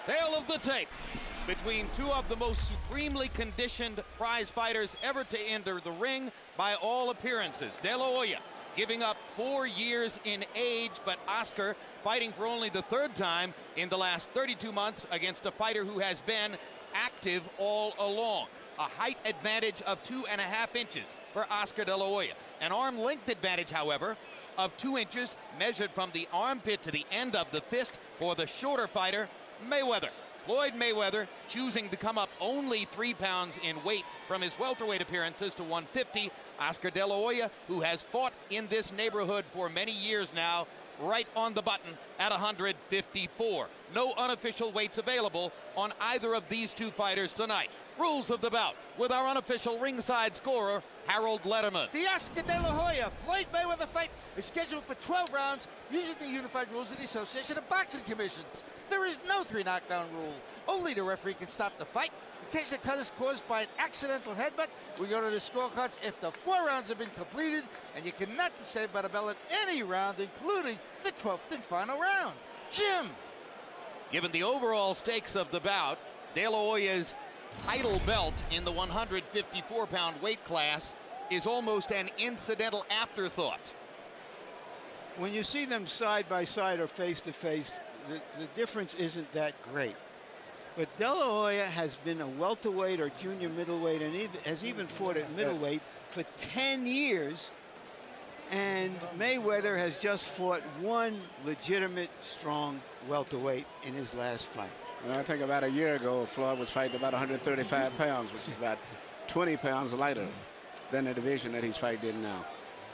Tale of the tape between two of the most supremely conditioned prize fighters ever to enter the ring by all appearances. De La Hoya giving up 4 years in age, but Oscar fighting for only the third time in the last 32 months against a fighter who has been active all along. A height advantage of 2.5 inches for Oscar De La Hoya. An arm length advantage, however, of 2 inches measured from the armpit to the end of the fist for the shorter fighter, Mayweather. Floyd Mayweather choosing to come up only 3 pounds in weight from his welterweight appearances to 150. Oscar De La Hoya, who has fought in this neighborhood for many years now, right on the button at 154. No unofficial weights available on either of these two fighters tonight. Rules of the bout with our unofficial ringside scorer, Harold Letterman. The Oscar De La Hoya Floyd Mayweather fight is scheduled for 12 rounds using the unified rules of the Association of Boxing Commissions. There is no 3 knockdown rule. Only the referee can stop the fight. In case the cut is caused by an accidental headbutt, we go to the scorecards if the 4 rounds have been completed, and you cannot be saved by the bell at any round, including the 12th and final round. Jim. Given the overall stakes of the bout, De La Hoya's title belt in the 154-pound weight class is almost an incidental afterthought. When you see them side by side or face to face, the difference isn't that great. But De La Hoya has been a welterweight or junior middleweight and has even fought at middleweight for 10 years. And Mayweather has just fought one legitimate, strong welterweight in his last fight. Well, I think about a year ago, Floyd was fighting about 135 pounds, which is about 20 pounds lighter than the division that he's fighting in now.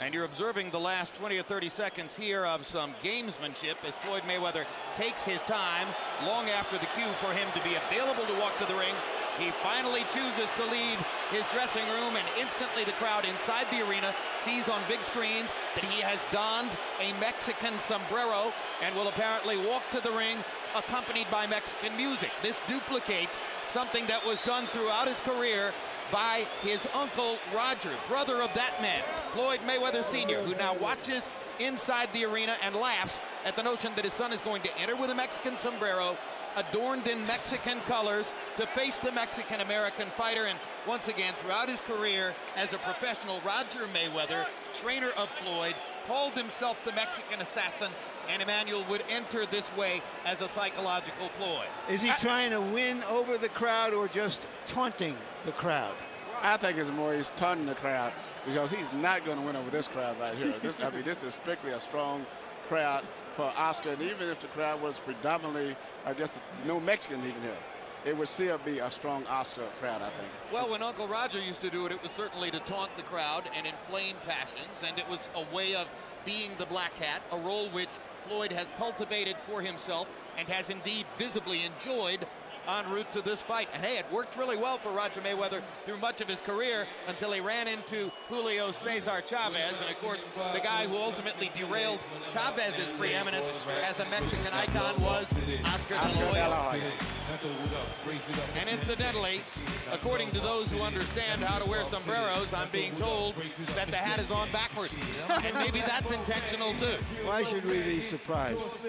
And you're observing the last 20 or 30 seconds here of some gamesmanship as Floyd Mayweather takes his time long after the cue for him to be available to walk to the ring. He finally chooses to leave his dressing room, and instantly the crowd inside the arena sees on big screens that he has donned a Mexican sombrero and will apparently walk to the ring accompanied by Mexican music. This duplicates something that was done throughout his career by his uncle Roger, brother of that man, Floyd Mayweather Sr., who now watches inside the arena and laughs at the notion that his son is going to enter with a Mexican sombrero adorned in Mexican colors to face the Mexican-American fighter. And once again, throughout his career as a professional, Roger Mayweather, trainer of Floyd, called himself the Mexican assassin, and Emmanuel would enter this way as a psychological ploy. Is he trying to win over the crowd or just taunting the crowd? I think it's more he's taunting the crowd because he's not going to win over this crowd right here. This is strictly a strong crowd for Oscar, and even if the crowd was predominantly, I guess, no Mexicans even here, it would still be a strong Oscar crowd, I think. Well, when Uncle Roger used to do it, it was certainly to taunt the crowd and inflame passions, and it was a way of being the black cat, a role which Floyd has cultivated for himself and has indeed visibly enjoyed en route to this fight. And hey, it worked really well for Roger Mayweather through much of his career until he ran into Julio Cesar Chavez, and of course the guy who ultimately derailed Chavez's preeminence as a Mexican icon was Oscar De La Hoya. And incidentally, according to those who understand how to wear sombreros, I'm being told that the hat is on backwards, and maybe that's intentional too. Why should we be surprised?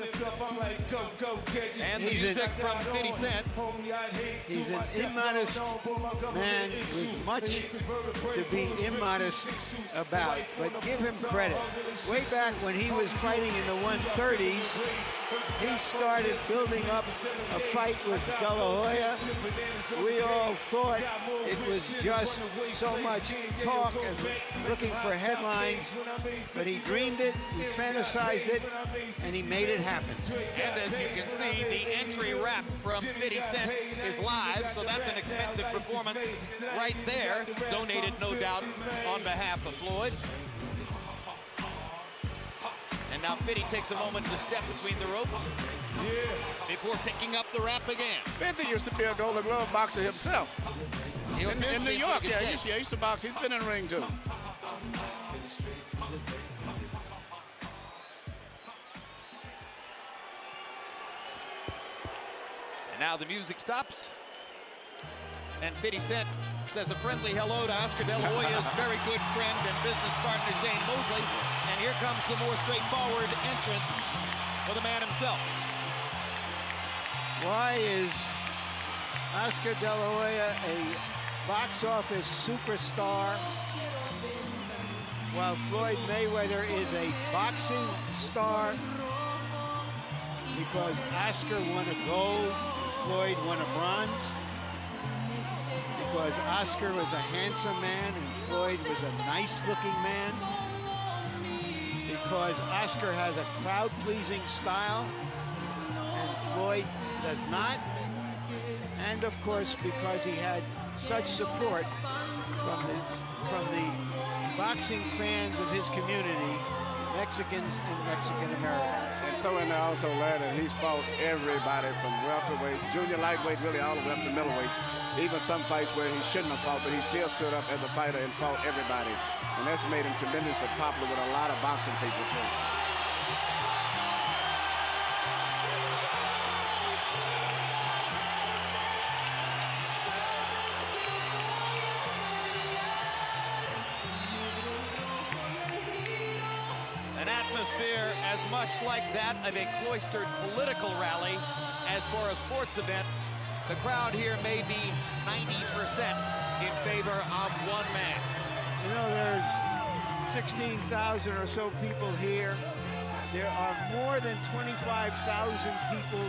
And the music from 50 Cent. He's an immodest man with much to be immodest about, but give him credit. Way back when he was fighting in the 130s, he started building up a fight with De La Hoya. We all thought it was just so much talk and looking for headlines, but he dreamed it, he fantasized it, and he made it happen. And as you can see, the entry rap from 50 Cent is live, so that's an expensive performance right there, donated no doubt on behalf of Floyd. And now 50 takes a moment to step between the ropes before picking up the rap again. 50 used to be a Golden Glove boxer himself. In New York, he used to box. He's been in the ring too. And now the music stops, and 50 Cent says a friendly hello to Oscar De La Hoya's very good friend and business partner Shane Mosley. And here comes the more straightforward entrance for the man himself. Why is Oscar De La Hoya a box office superstar while Floyd Mayweather is a boxing star? Because Oscar won a gold, Floyd won a bronze. Because Oscar was a handsome man and Floyd was a nice-looking man. Because Oscar has a crowd-pleasing style and Floyd does not. And of course, because he had such support from the boxing fans of his community, Mexicans and Mexican Americans. And throw in there also, Larry, that he's fought everybody from welterweight, junior lightweight, really all the way up to middleweight. Even some fights where he shouldn't have fought, but he still stood up as a fighter and fought everybody. And that's made him tremendously popular with a lot of boxing people, too. An atmosphere as much like that of a cloistered political rally as for a sports event. The crowd here may be 90% in favor of one man. You know, there's 16,000 or so people here. There are more than 25,000 people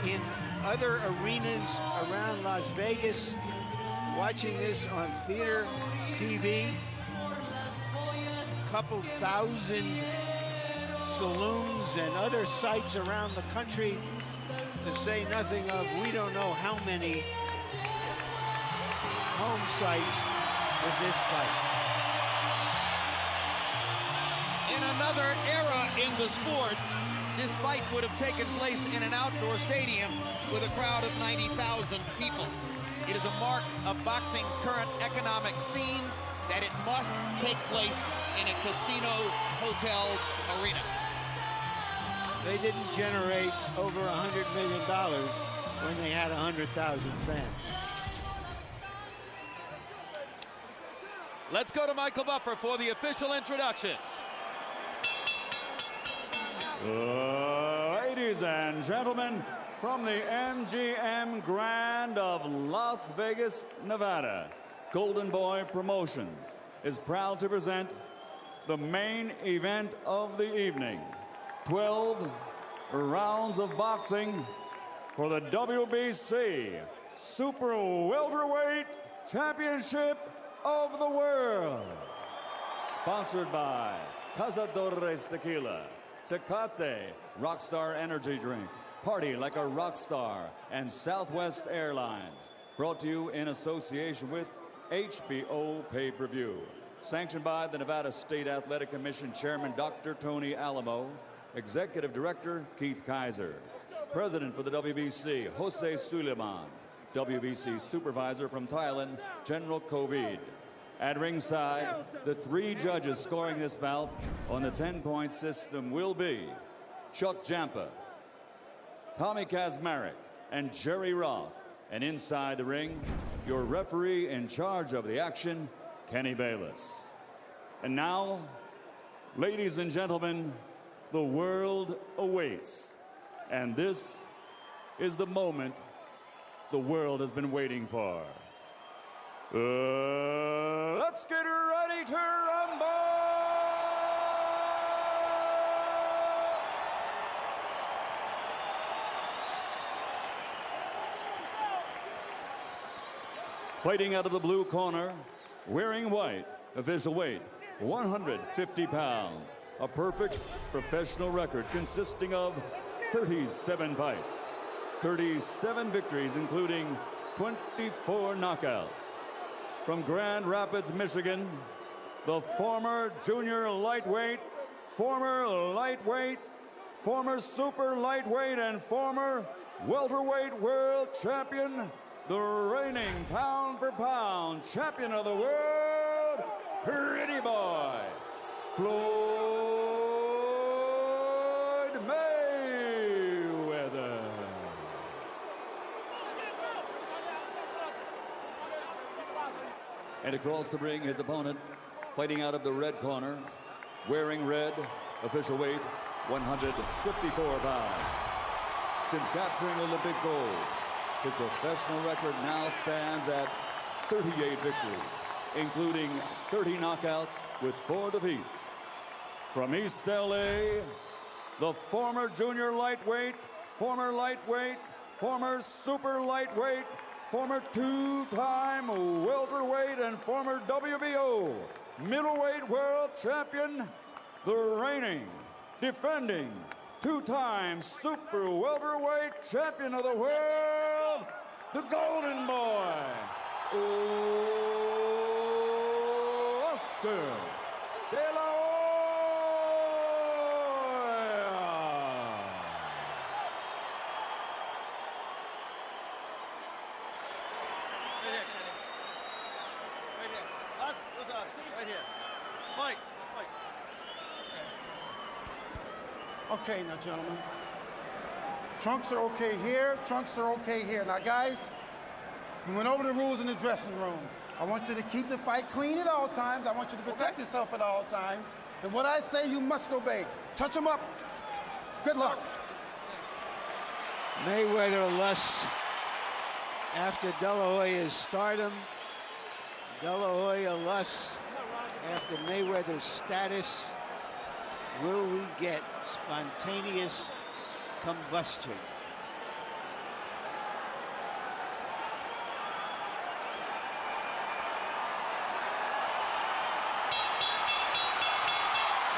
in other arenas around Las Vegas watching this on theater TV. Couple thousand saloons and other sites around the country, to say nothing of we don't know how many home sites with this fight. In another era in the sport, this fight would have taken place in an outdoor stadium with a crowd of 90,000 people. It is a mark of boxing's current economic scene that it must take place in a casino hotel's arena. They didn't generate over $100 million when they had 100,000 fans. Let's go to Michael Buffer for the official introductions. Ladies and gentlemen, from the MGM Grand of Las Vegas, Nevada, Golden Boy Promotions is proud to present the main event of the evening. 12 rounds of boxing for the WBC Super Welterweight Championship of the World. Sponsored by Cazadores Tequila, Tecate Rockstar Energy Drink, Party Like a Rockstar, and Southwest Airlines. Brought to you in association with HBO Pay-Per-View. Sanctioned by the Nevada State Athletic Commission Chairman Dr. Tony Alamo, Executive Director Keith Kaiser, President for the WBC Jose Suleiman, WBC Supervisor from Thailand General Kovid. At ringside, the 3 judges scoring this bout on the 10-point system will be Chuck Jampa, Tommy Kazmarek, and Jerry Roth. And inside the ring, your referee in charge of the action, Kenny Bayless. And now, ladies and gentlemen, the world awaits. And this is the moment the world has been waiting for. Let's get ready to rumble! Fighting out of the blue corner, wearing white, official weight, 150 pounds. A perfect professional record consisting of 37 fights, 37 victories, including 24 knockouts. From Grand Rapids, Michigan, the former junior lightweight, former super lightweight, and former welterweight world champion, the reigning pound-for-pound champion of the world, Pretty Boy, Floyd Mayweather. And across the ring, his opponent, fighting out of the red corner, wearing red, official weight, 154 pounds. since capturing Olympic gold. His professional record now stands at 38 victories, including 30 knockouts with 4 defeats. From East LA, the former junior lightweight, former lightweight, former super lightweight, former 2-time welterweight, and former WBO middleweight world champion, the reigning, defending, 2-time super welterweight champion of the world, the Golden Boy, Oscar De La Hoya. Okay, now, gentlemen. Trunks are okay here, trunks are okay here. Now, guys, we went over the rules in the dressing room. I want you to keep the fight clean at all times. I want you to protect yourself at all times. And what I say, you must obey. Touch them up. Good luck. Mayweather lusts after De La Hoya's stardom. De La Hoya lusts after Mayweather's status. Will we get spontaneous combustion?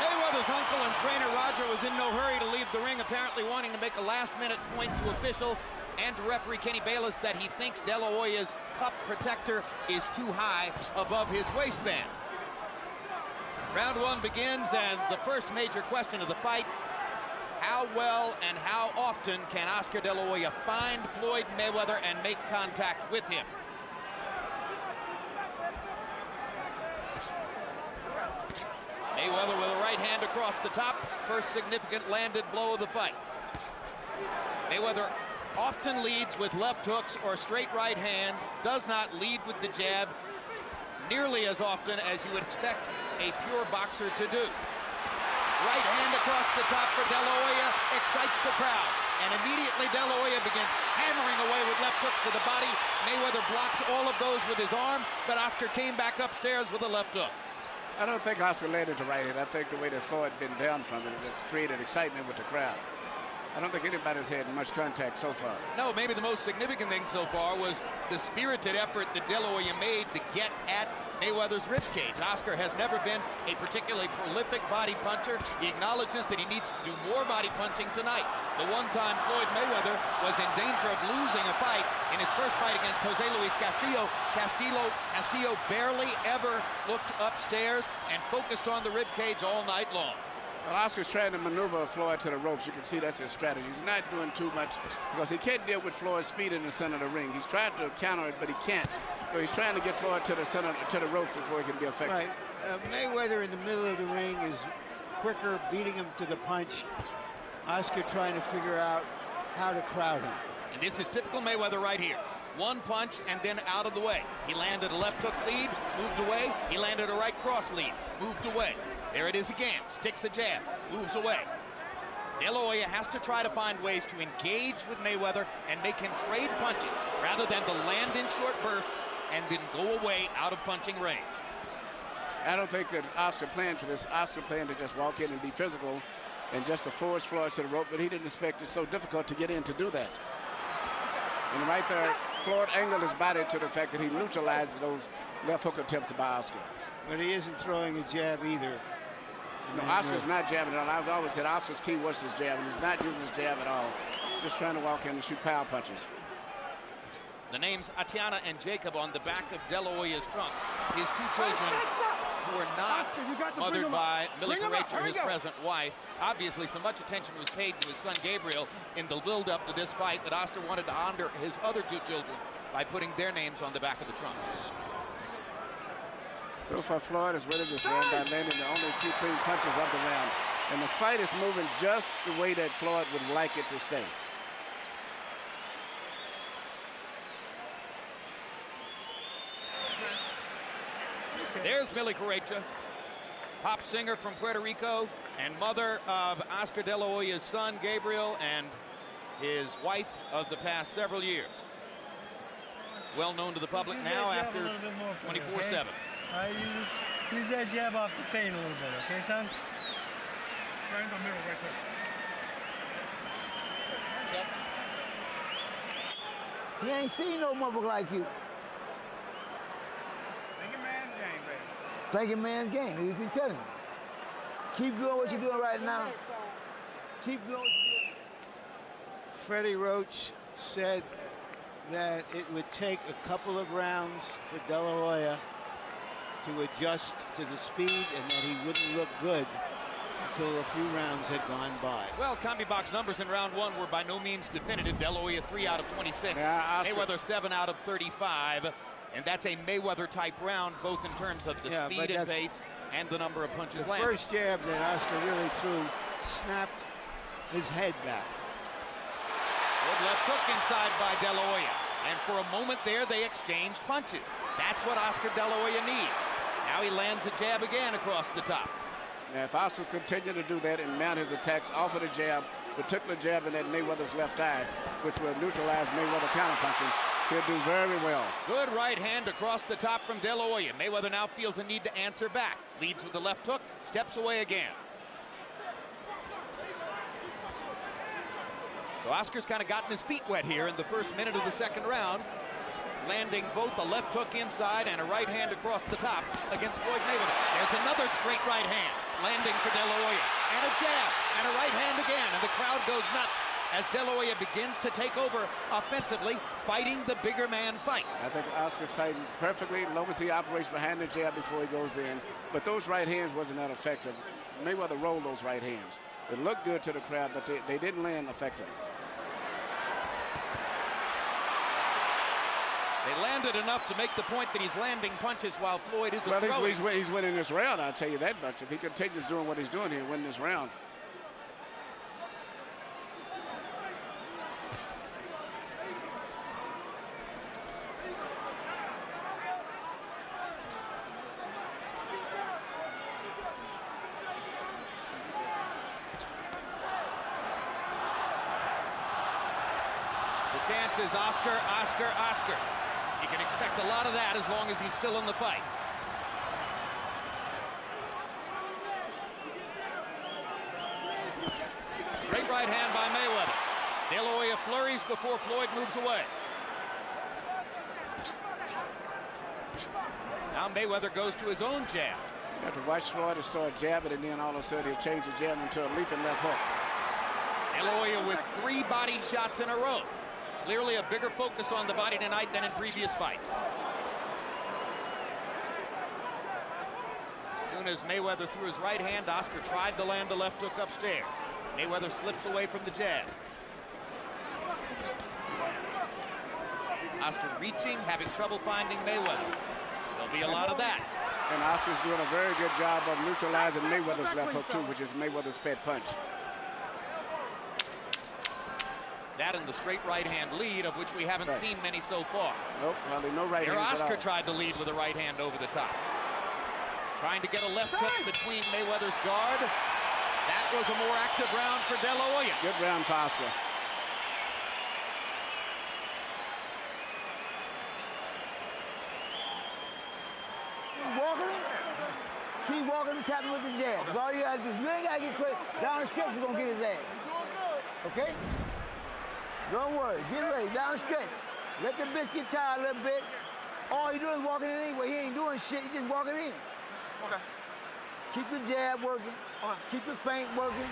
Mayweather's uncle and trainer Roger was in no hurry to leave the ring, apparently wanting to make a last-minute point to officials and to referee Kenny Bayless that he thinks De La Hoya's cup protector is too high above his waistband. Round 1 begins, and the first major question of the fight: how well and how often can Oscar De La Hoya find Floyd Mayweather and make contact with him? Mayweather with a right hand across the top, first significant landed blow of the fight. Mayweather often leads with left hooks or straight right hands, does not lead with the jab nearly as often as you would expect a pure boxer to do. Right hand across the top for De La Hoya excites the crowd, and immediately De La Hoya begins hammering away with left hooks to the body. Mayweather blocked all of those with his arm, but Oscar came back upstairs with a left hook. I don't think Oscar landed the right hand. I think the way that Floyd been down from it has created excitement with the crowd. I don't think anybody's had much contact so far. No, maybe the most significant thing so far was the spirited effort that De La Hoya made to get at Mayweather's ribcage. Oscar has never been a particularly prolific body puncher. He acknowledges that he needs to do more body punching tonight. The one time Floyd Mayweather was in danger of losing a fight in his first fight against Jose Luis Castillo. Castillo barely ever looked upstairs and focused on the ribcage all night long. Well, Oscar's trying to maneuver Floyd to the ropes. You can see that's his strategy. He's not doing too much because he can't deal with Floyd's speed in the center of the ring. He's trying to counter it, but he can't. So he's trying to get Floyd to the center, to the ropes before he can be effective. Right. Mayweather in the middle of the ring is quicker, beating him to the punch. Oscar trying to figure out how to crowd him. And this is typical Mayweather right here. One punch and then out of the way. He landed a left hook lead, moved away. He landed a right cross lead, moved away. There it is again, sticks a jab, moves away. De La Hoya has to try to find ways to engage with Mayweather and make him trade punches rather than to land in short bursts and then go away out of punching range. I don't think that Oscar planned for this. Oscar planned to just walk in and be physical and just to force Floyd to the rope, but he didn't expect it's so difficult to get in to do that. And right there, Floyd angled his body to the fact that he neutralized those left hook attempts by Oscar. But he isn't throwing a jab either. No, Oscar's not jabbing at all. I've always said Oscar's key was his jab, and he's not using his jab at all. Just trying to walk in and shoot power punches. The names Atiana and Jacob on the back of De La Hoya's trunks. His two children who are not mothered by Millie Carrecha, his present wife. Obviously, so much attention was paid to his son Gabriel in the build-up to this fight that Oscar wanted to honor his other two children by putting their names on the back of the trunks. So far, Floyd is ready this round by landing the only two clean punches of the round. And the fight is moving just the way that Floyd would like it to stay. There's Millie Carrecha, pop singer from Puerto Rico and mother of Oscar De La Hoya's son, Gabriel, and his wife of the past several years. Well known to the public now after 24/7. All right, use that jab off the feint a little bit, okay, son? Right in the middle, right there. He ain't seen no motherfucker like you. Thinking man's game, baby. Thinking man's game. You can tell him. Keep doing what you're doing right now. Keep doing what you're doing. Freddie Roach said that it would take a couple of rounds for De La Hoya to adjust to the speed and that he wouldn't look good until a few rounds had gone by. Well, CombiBox numbers in round one were by no means definitive. De La Hoya 3 out of 26. Yeah, Mayweather 7 out of 35. And that's a Mayweather-type round, both in terms of the speed and pace and the number of punches The landed. first jab that Oscar really threw snapped his head back. Good left hook inside by De La Hoya. And for a moment there, they exchanged punches. That's what Oscar De La Hoya needs. Now he lands a jab again across the top. Now, if Oscar's continue to do that and mount his attacks off of the jab, particular jab in that Mayweather's left eye, which will neutralize Mayweather counterpunching, he'll do very well. Good right hand across the top from De La Hoya. Mayweather now feels a need to answer back. Leads with the left hook, steps away again. So Oscar's kind of gotten his feet wet here in the first minute of the second round, landing both a left hook inside and a right hand across the top against Floyd Mayweather. There's another straight right hand landing for De La Hoya, and a jab and a right hand again, and the crowd goes nuts as De La Hoya begins to take over offensively, fighting the bigger man fight. I think Oscar's fighting perfectly as long as he operates behind the jab before he goes in. But those right hands wasn't that effective. Mayweather rolled those right hands. It looked good to the crowd, but they didn't land effectively. They landed enough to make the point that he's landing punches while Floyd isn't throwing. He's winning this round, I'll tell you that much. If he continues doing what he's doing, he'll win this round. The chant is Oscar, Oscar, Oscar. You can expect a lot of that as long as he's still in the fight. Straight right hand by Mayweather. De La Hoya flurries before Floyd moves away. Now Mayweather goes to his own jab. You have to watch Floyd to start jabbing, and then all of a sudden he'll change the jab into a leaping left hook. De La Hoya with 3 bodied shots in a row. Clearly a bigger focus on the body tonight than in previous fights. As soon as Mayweather threw his right hand, Oscar tried to land a left hook upstairs. Mayweather slips away from the jab. Oscar reaching, having trouble finding Mayweather. There'll be a lot of that. And Oscar's doing a very good job of neutralizing Mayweather's left hook too, which is Mayweather's pet punch. That and the straight right hand lead, of which we haven't seen many so far. Nope, well, no right Here hand. Oscar tried to lead with a right hand over the top. Trying to get a left hook between Mayweather's guard. That was a more active round for De La Hoya. Good round for Oscar. Keep walking and tapping with the jab. That's all you gotta do. You ain't gotta get quick. Down the stretch, you're gonna get his ass. Okay? Don't worry. Get ready. Down the stretch. Let the biscuit tie a little bit. All you doing is walking in anyway. He ain't doing shit. You just walking in. Okay. Keep the jab working. Keep the feint working.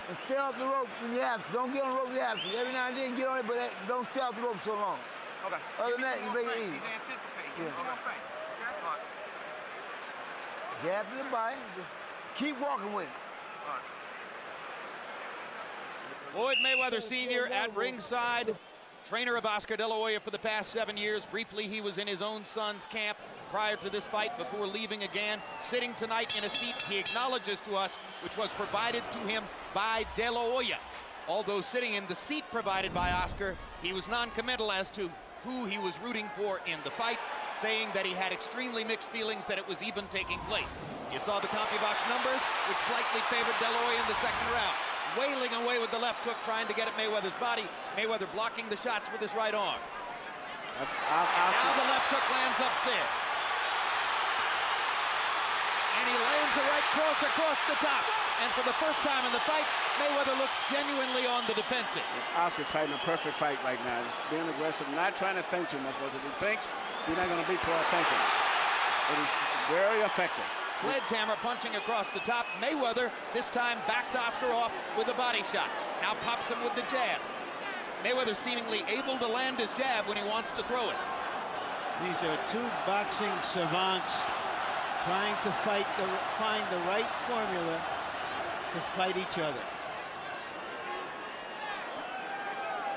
And stay off the rope when you have to. Don't get on the rope when you have to. Every now and then get on it, but don't stay off the rope so long. Okay. Other than that, you make it easy. He's anticipating. Yeah. He's on feint. Okay? All right. Jab to the body. Keep walking with it. Floyd Mayweather Sr. at ringside, trainer of Oscar De La Hoya for the past 7 years. Briefly, he was in his own son's camp prior to this fight before leaving again. Sitting tonight in a seat he acknowledges to us, which was provided to him by De La Hoya. Although sitting in the seat provided by Oscar, he was non-committal as to who he was rooting for in the fight, saying that he had extremely mixed feelings that it was even taking place. You saw the CombiBox numbers, which slightly favored De La Hoya in the second round. wailing away with the left hook, trying to get at Mayweather's body. Mayweather blocking the shots with his right arm. Now the left hook lands upstairs. And he lands a right cross across the top. And for the first time in the fight, Mayweather looks genuinely on the defensive. Oscar's fighting a perfect fight right now. He's being aggressive, not trying to think too much, because if he thinks, he's not going to beat for thinking. But he's very effective. Sledgehammer punching across the top. Mayweather this time backs Oscar off with a body shot. Now pops him with the jab. Mayweather seemingly able to land his jab when he wants to throw it. These are two boxing savants trying to find the right formula to fight each other.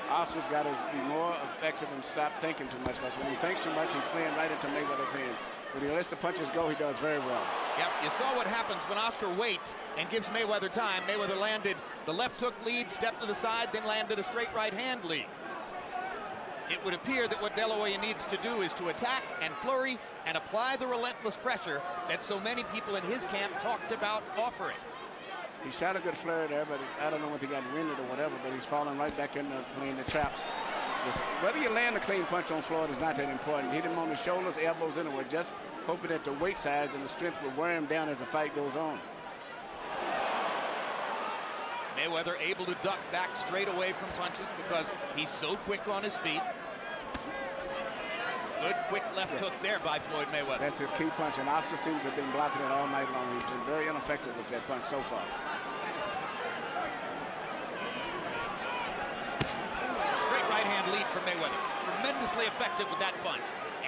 Oscar's got to be more effective and stop thinking too much, because when he thinks too much, he's playing right into Mayweather's hand. When he lets the punches go, he does very well. Yep, you saw what happens when Oscar waits and gives Mayweather time. Mayweather landed the left hook lead, stepped to the side, then landed a straight right hand lead. It would appear that what De La Hoya needs to do is to attack and flurry and apply the relentless pressure that so many people in his camp talked about offering. He shot a good flurry there, but I don't know if he got winded or whatever, but he's falling right back into playing the traps. Whether you land a clean punch on Floyd is not that important. Hit him on the shoulders, elbows anywhere, just hoping that the weight size and the strength will wear him down as the fight goes on. Mayweather able to duck back straight away from punches because he's so quick on his feet. Good quick left hook there by Floyd Mayweather. That's his key punch, and Oscar seems to have been blocking it all night long. He's been very ineffective with that punch so far. Straight right hand lead for Mayweather. Tremendously effective with that punch.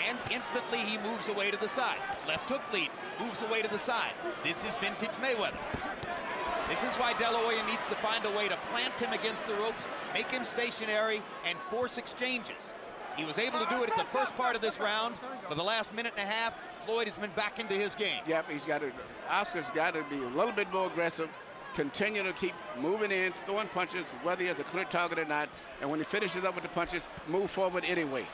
And instantly he moves away to the side. Left hook lead, moves away to the side. This is vintage Mayweather. This is why De La Hoya needs to find a way to plant him against the ropes, make him stationary, and force exchanges. He was able to do it at the first part of this round. For the last minute and a half, Floyd has been back into his game. Yep, Oscar's got to be a little bit more aggressive, continue to keep moving in, throwing punches, whether he has a clear target or not, and when he finishes up with the punches, move forward anyway.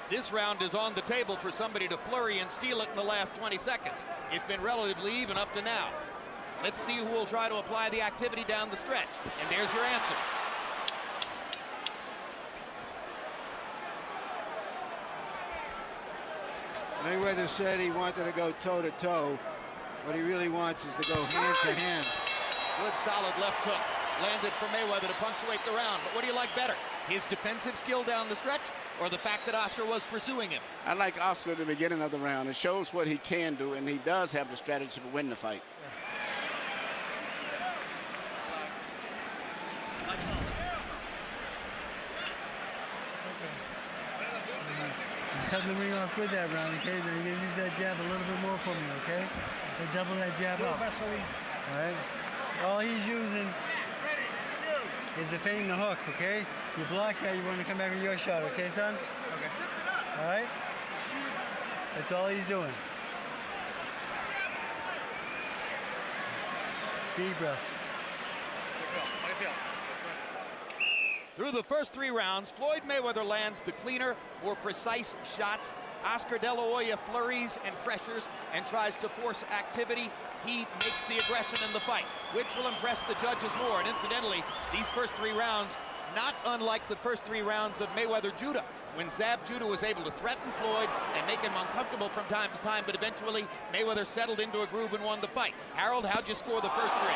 This round is on the table for somebody to flurry and steal it in the last 20 seconds. It's been relatively even up to now. Let's see who will try to apply the activity down the stretch. And there's your answer. Mayweather said he wanted to go toe-to-toe. What he really wants is to go hand-to-hand. Good solid left hook landed for Mayweather to punctuate the round. But what do you like better? His defensive skill down the stretch or the fact that Oscar was pursuing him? I like Oscar at the beginning of the round. It shows what he can do, and he does have the strategy for winning the fight. Cut the ring off good that round, okay? But you're gonna use that jab a little bit more for me, okay? So double that jab up. All right? All he's using is the feint and the hook, okay? You block that, you want to come back with your shot, okay, son? Okay. All right? That's all he's doing. Deep breath. Through the first 3 rounds, Floyd Mayweather lands the cleaner, more precise shots. Oscar De La Hoya flurries and pressures and tries to force activity. He makes the aggression in the fight, which will impress the judges more. And incidentally, these first 3 rounds, not unlike the first 3 rounds of Mayweather-Judah, when Zab Judah was able to threaten Floyd and make him uncomfortable from time to time, but eventually Mayweather settled into a groove and won the fight. Harold, how'd you score the first 3?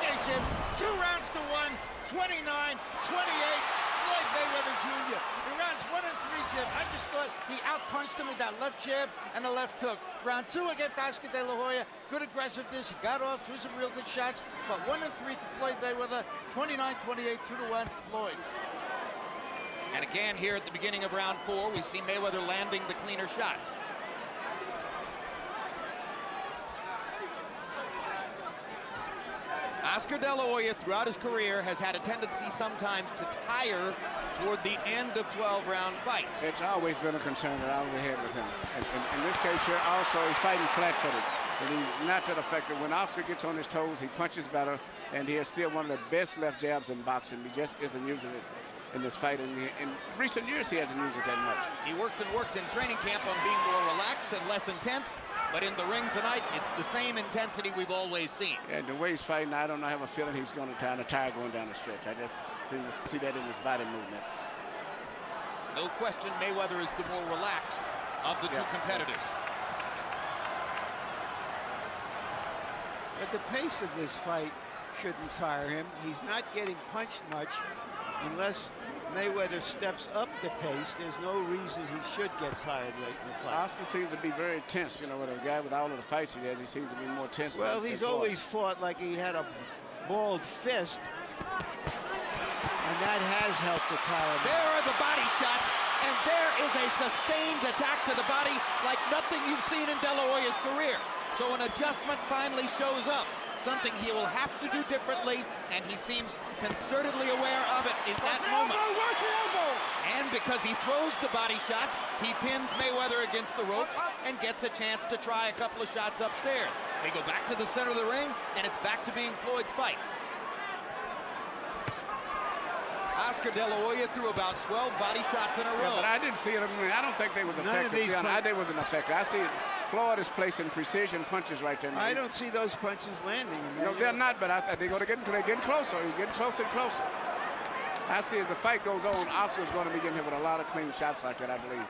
Okay, Jim, 2 rounds to 1, 29-28, Floyd Mayweather Jr. In rounds 1 and 3, Jim, I just thought he outpunched him with that left jab and the left hook. Round 2 against Oscar De La Hoya, good aggressiveness, he got off, threw some real good shots, but 1 and 3 to Floyd Mayweather, 29-28, 2-1 Floyd. And again, here at the beginning of round 4, we see Mayweather landing the cleaner shots. Oscar De La Hoya, throughout his career, has had a tendency sometimes to tire toward the end of 12-round fights. It's always been a concern that I had with him. In this case here, also, he's fighting flat-footed, but he's not that effective. When Oscar gets on his toes, he punches better, and he is still one of the best left jabs in boxing. He just isn't using it in this fight. In recent years, he hasn't used it that much. He worked and worked in training camp on being more relaxed and less intense. But in the ring tonight, it's the same intensity we've always seen. And the way he's fighting, I don't have a feeling he's going to tire going down the stretch. I just see that in his body movement. No question, Mayweather is the more relaxed of the two competitors. But the pace of this fight shouldn't tire him. He's not getting punched much unless Mayweather steps up the pace. There's no reason he should get tired late in the fight. Oscar seems to be very tense. You know, with a guy with all of the fights he has, he seems to be more tense. Well, he's always fought like he had a balled fist, and that has helped to tire him. There are the body shots, and there is a sustained attack to the body like nothing you've seen in De La Hoya's career. So an adjustment finally shows up, something he will have to do differently, and he seems concertedly aware of it in that moment. And because he throws the body shots, he pins Mayweather against the ropes and gets a chance to try a couple of shots upstairs. They go back to the center of the ring, and it's back to being Floyd's fight. Oscar De La Hoya threw about 12 body shots in a row. Yeah, but I didn't see it. I mean, I don't think they was effective. They wasn't effective. I see it. Floyd is placing precision punches right there. I don't see those punches landing. No, they're not, but they're getting closer. He's getting closer and closer. I see as the fight goes on, Oscar's going to be getting hit with a lot of clean shots like that, I believe.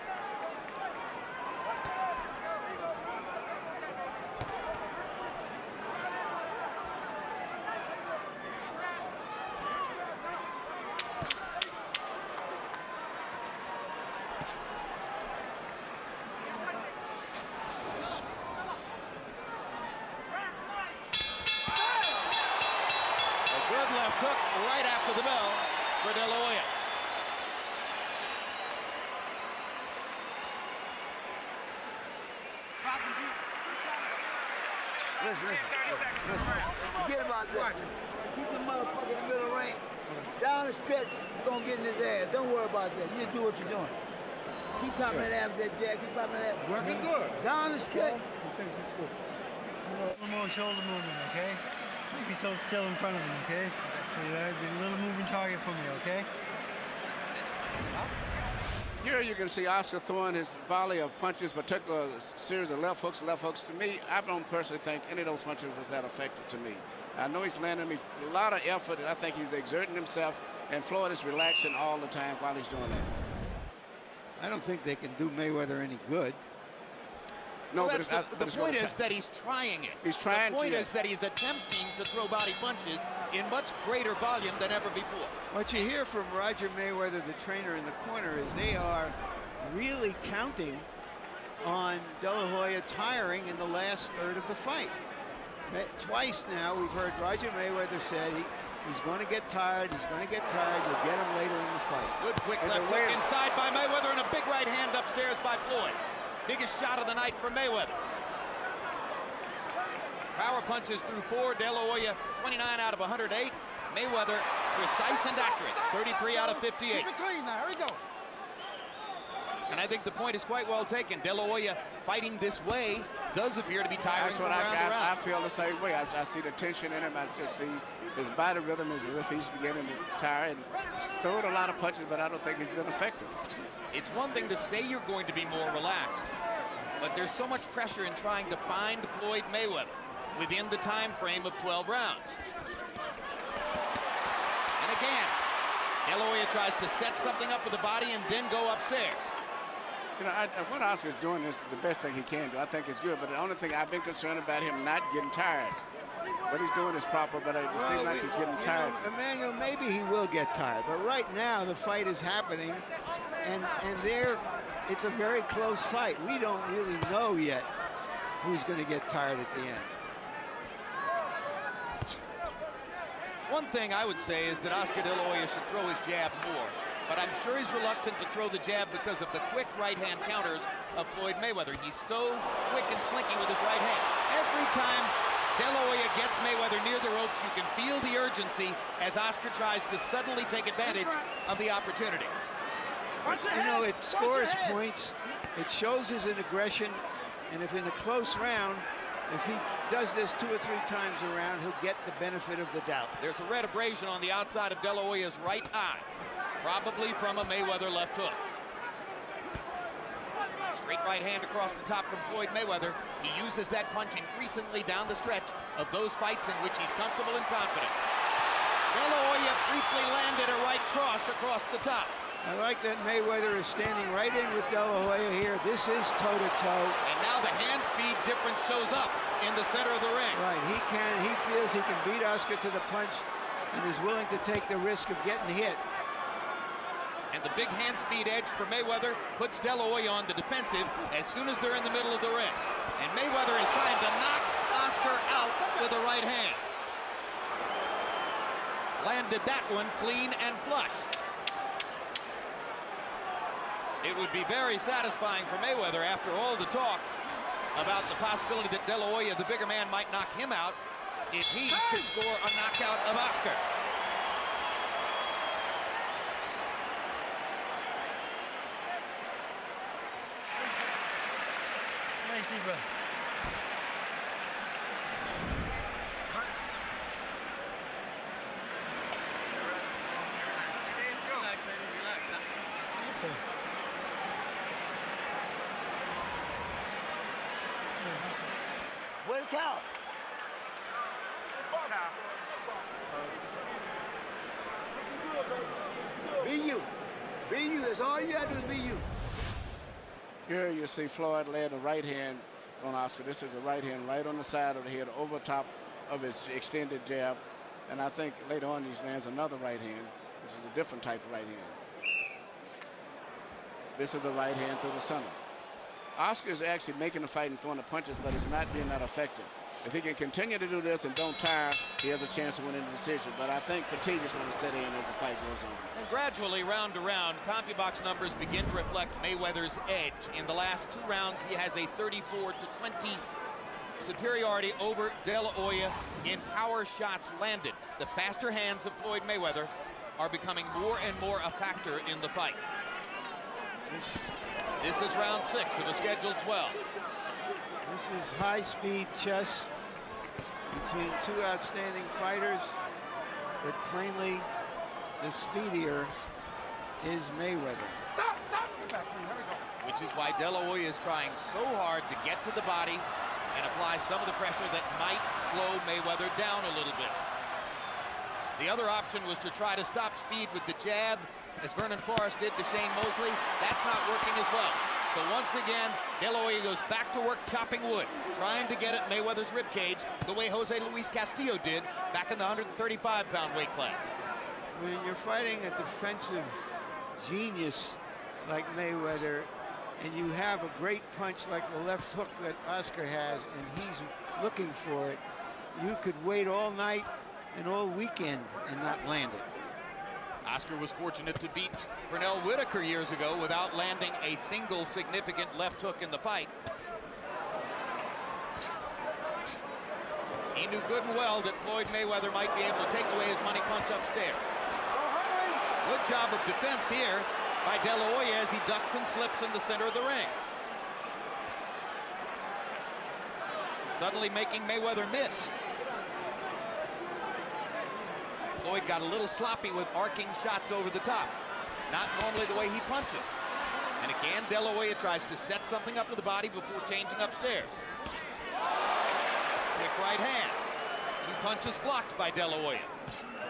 Hook right after the bell for De La Hoya. Listen. Forget about that. Keep the motherfucker in the middle of the ring. Down the stretch, you're going to get in his ass. Don't worry about that. You just do what you're doing. Keep popping that ass with that jab. Keep popping that. Working good. Down the stretch. A little more shoulder movement, okay? Don't be so still in front of him, okay? A little moving target for me, okay? Here you can see Oscar throwing his volley of punches, particular series of left hooks. To me, I don't personally think any of those punches was that effective to me. I know he's landing me a lot of effort, and I think he's exerting himself, and Floyd is relaxing all the time while he's doing that. I don't think they can do Mayweather any good. No, well, but the point is that he's trying it. He's trying. The point is that he's attempting to throw body punches in much greater volume than ever before. What you hear from Roger Mayweather, the trainer in the corner, is they are really counting on De La Hoya tiring in the last third of the fight. Twice now we've heard Roger Mayweather said he's going to get tired, you'll get him later in the fight. Good quick left hook inside by Mayweather and a big right hand upstairs by Floyd. Biggest shot of the night for Mayweather. Power punches through 4. De La Hoya 29 out of 108. Mayweather precise and accurate. 33 out of 58. Keep it clean now. Here we go. And I think the point is quite well taken. De La Hoya fighting this way does appear to be tiring. That's what I feel the same way. I see the tension in him. I just see his body rhythm is as if he's beginning to tire and throwing a lot of punches, but I don't think he's been effective. It's one thing to say you're going to be more relaxed, but there's so much pressure in trying to find Floyd Mayweather within the time frame of 12 rounds. And again, De La Hoya tries to set something up with the body and then go upstairs. You know, what Oscar's doing is the best thing he can do. I think it's good, but the only thing I've been concerned about him not getting tired. What he's doing is proper, but it seems like he's getting tired. Emmanuel, maybe he will get tired, but right now the fight is happening, and it's a very close fight. We don't really know yet who's going to get tired at the end. One thing I would say is that Oscar De La Hoya should throw his jab more, but I'm sure he's reluctant to throw the jab because of the quick right-hand counters of Floyd Mayweather. He's so quick and slinky with his right hand. Every time De La Hoya gets Mayweather near the ropes, you can feel the urgency as Oscar tries to suddenly take advantage of the opportunity. You know, it scores points, it shows his aggression, and if in a close round, if he does this 2 or 3 times around, he'll get the benefit of the doubt. There's a red abrasion on the outside of De La Hoya's right eye, probably from a Mayweather left hook. Straight right hand across the top from Floyd Mayweather. He uses that punch increasingly down the stretch of those fights in which he's comfortable and confident. De La Hoya briefly landed a right cross across the top. I like that Mayweather is standing right in with De La Hoya here. This is toe-to-toe. And now the hand speed difference shows up in the center of the ring. Right, he feels he can beat Oscar to the punch and is willing to take the risk of getting hit. And the big hand speed edge for Mayweather puts De La Hoya on the defensive as soon as they're in the middle of the ring. And Mayweather is trying to knock Oscar out with a right hand. Landed that one clean and flush. It would be very satisfying for Mayweather after all the talk about the possibility that De La Hoya, the bigger man, might knock him out if he could score a knockout of Oscar. Nice, bro. Where's the towel? Be you. Be you. That's all you have to do is be you. Here you see Floyd land a right hand on Oscar. This is a right hand right on the side of the head, over top of his extended jab. And I think later on he lands another right hand, which is a different type of right hand. This is a right hand through the center. Oscar is actually making the fight and throwing the punches, but he's not being that effective. If he can continue to do this and don't tire, he has a chance to win in the decision. But I think fatigue is going to set in as the fight goes on. And gradually, round to round, CompuBox numbers begin to reflect Mayweather's edge. In the last 2 rounds, he has a 34-20 superiority over De La Hoya in power shots landed. The faster hands of Floyd Mayweather are becoming more and more a factor in the fight. This is round 6 of a scheduled 12. This is high-speed chess between 2 outstanding fighters, but plainly the speedier is Mayweather. Stop! Get back, please. Here we go. Which is why De La Hoya is trying so hard to get to the body and apply some of the pressure that might slow Mayweather down a little bit. The other option was to try to stop speed with the jab, as Vernon Forrest did to Shane Mosley. That's not working as well. So once again, De La Hoya goes back to work chopping wood, trying to get at Mayweather's ribcage the way Jose Luis Castillo did back in the 135-pound weight class. When you're fighting a defensive genius like Mayweather, and you have a great punch like the left hook that Oscar has, and he's looking for it, you could wait all night and all weekend and not land it. Oscar was fortunate to beat Pernell Whitaker years ago without landing a single significant left hook in the fight. He knew good and well that Floyd Mayweather might be able to take away his money punch upstairs. Good job of defense here by De La Hoya as he ducks and slips in the center of the ring. Suddenly making Mayweather miss. Floyd got a little sloppy with arcing shots over the top. Not normally the way he punches. And again, De La Hoya tries to set something up to the body before changing upstairs. Quick right hand. 2 punches blocked by De La Hoya.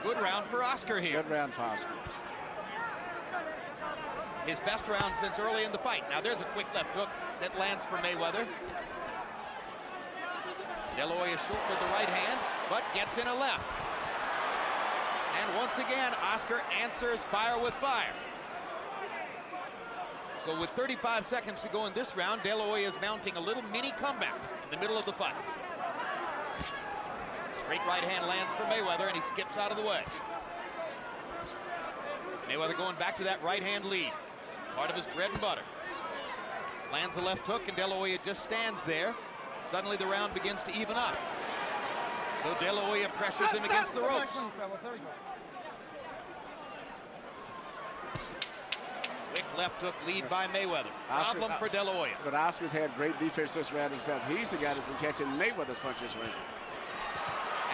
Good round for Oscar here. Good round for Oscar. His best round since early in the fight. Now there's a quick left hook that lands for Mayweather. De La Hoya short with the right hand, but gets in a left. And once again, Oscar answers fire with fire. So with 35 seconds to go in this round, De La Hoya is mounting a little mini comeback in the middle of the fight. Straight right hand lands for Mayweather, and he skips out of the way. Mayweather going back to that right hand lead. Part of his bread and butter. Lands a left hook, and De La Hoya just stands there. Suddenly the round begins to even up. So De La Hoya pressures him against the ropes. Quick left hook lead by Mayweather. Problem for De La Hoya. But Oscar's had great defense this round himself. He's the guy that's been catching Mayweather's punches ring.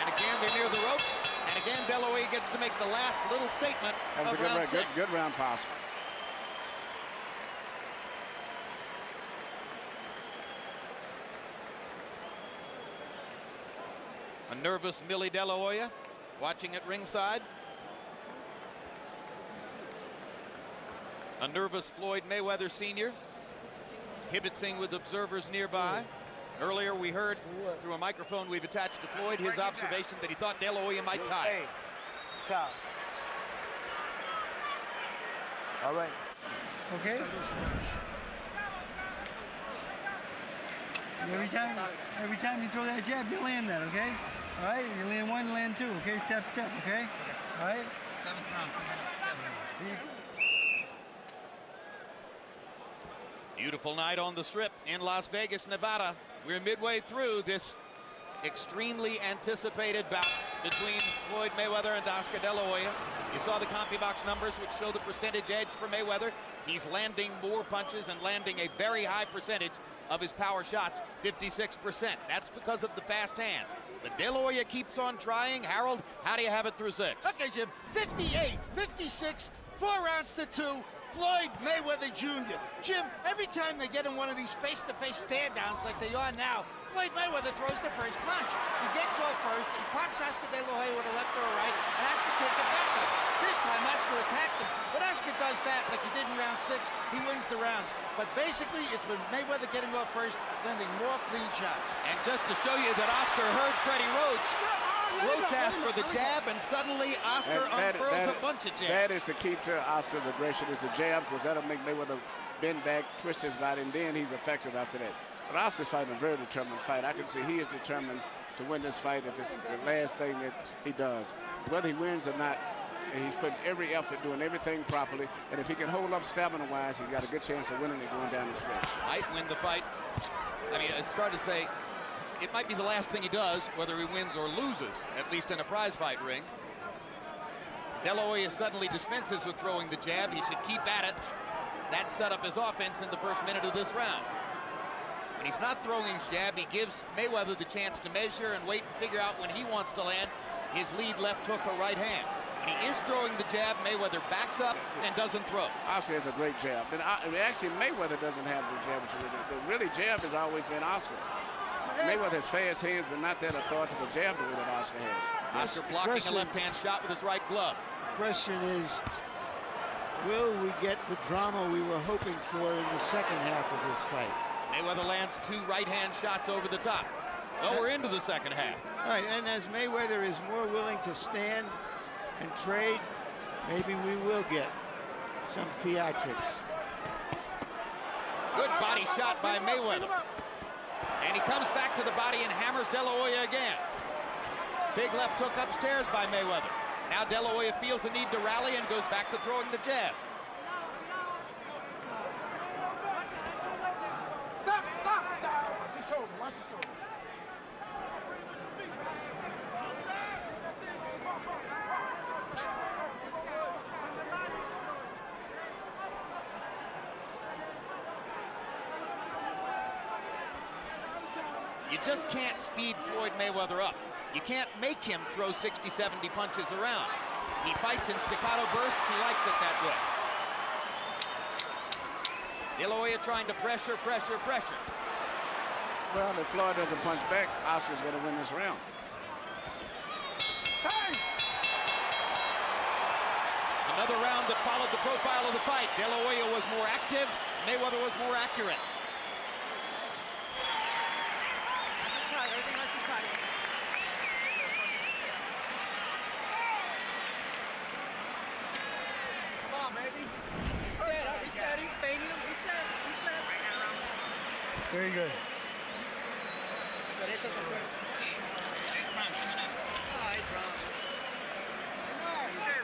And again, they're near the ropes. And again, De La Hoya gets to make the last little statement That was of a good round round, 6. good round for Oscar. A nervous Millie De La Hoya watching at ringside. A nervous Floyd Mayweather Sr. kibitzing with observers nearby. Earlier we heard through a microphone we've attached to Floyd his observation that he thought De La Hoya might tie. Hey, top. All right. Okay? Every time you throw that jab, you land that, okay? All right? You land one, land two, okay? Step, step, okay? All right? Beautiful night on the Strip in Las Vegas, Nevada. We're midway through this extremely anticipated bout between Floyd Mayweather and Oscar De La Hoya. You saw the CompuBox numbers, which show the percentage edge for Mayweather. He's landing more punches and landing a very high percentage of his power shots, 56%. That's because of the fast hands. But De La Hoya keeps on trying. Harold, how do you have it through 6? Okay, Jim, 58, 56, 4 rounds to 2. Floyd Mayweather Jr. Jim, every time they get in one of these face-to-face stand-downs like they are now, Floyd Mayweather throws the first punch. He gets off first, he pops Oscar De La Hoya with a left or a right, and Oscar can't get back to him. This time, Oscar attacked him. But Oscar does that like he did in round 6. He wins the rounds. But basically, it's been Mayweather getting off first, landing more clean shots. And just to show you that Oscar heard Freddie Roach asked for the jab, and suddenly Oscar unfurls a bunch of jabs. That is the key to Oscar's aggression, is the jab, because that'll make Mayweather bend back, twist his body, and then he's effective after that. But Oscar's fighting a very determined fight. I can see he is determined to win this fight if it's the last thing that he does. Whether he wins or not, he's putting every effort, doing everything properly, and if he can hold up stamina-wise, he's got a good chance of winning it going down the stretch. Might win the fight. I mean, it's hard to say. It might be the last thing he does, whether he wins or loses, at least in a prize fight ring. De La Hoya suddenly dispenses with throwing the jab. He should keep at it. That set up his offense in the first minute of this round. When he's not throwing his jab, he gives Mayweather the chance to measure and wait and figure out when he wants to land his lead left hook or right hand. When he is throwing the jab, Mayweather backs up and doesn't throw. Oscar has a great jab. And actually, Mayweather doesn't have the jab. The really jab has always been Oscar. Mayweather has fast hands, but not that authoritative jab the way that Oscar has. Oscar blocking a left-hand shot with his right glove. Question is, will we get the drama we were hoping for in the second half of this fight? Mayweather lands 2 right-hand shots over the top. Well, we're into the second half. Right, and as Mayweather is more willing to stand and trade, maybe we will get some theatrics. Good body shot by Mayweather. And he comes back to the body and hammers De La Hoya again. Big left hook upstairs by Mayweather. Now De La Hoya feels the need to rally and goes back to throwing the jab. Stop! Watch your shoulder, watch your shoulder. You just can't speed Floyd Mayweather up. You can't make him throw 60, 70 punches around. He fights in staccato bursts. He likes it that way. De La Hoya trying to pressure. Well, if Floyd doesn't punch back, Oscar's going to win this round. Another round that followed the profile of the fight. De La Hoya was more active. Mayweather was more accurate. Very good.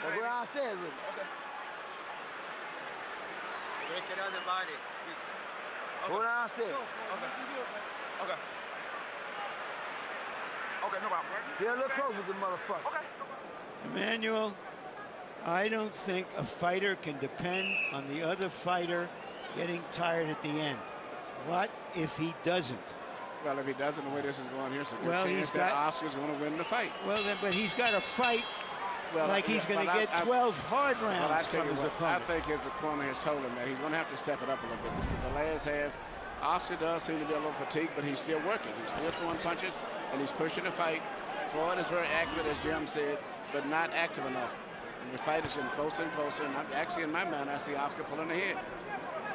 Go downstairs with it. Get on the body. Go downstairs. Okay, no problem. Get a little closer with the motherfucker. Okay. Emmanuel, I don't think a fighter can depend on the other fighter getting tired at the end. What if he doesn't? Well, if he doesn't, the way this is going, here's a good Well, chance that Oscar's going to win the fight. Well, then, but he's got to fight like he's going to get 12 hard rounds from his opponent. I think his opponent has told him that he's going to have to step it up a little bit. This is the last half. Oscar does seem to be a little fatigued, but he's still working. He's still throwing punches, and he's pushing the fight. Floyd is very accurate, as Jim said, but not active enough. And the fight is getting closer and closer, and actually, in my mind, I see Oscar pulling ahead.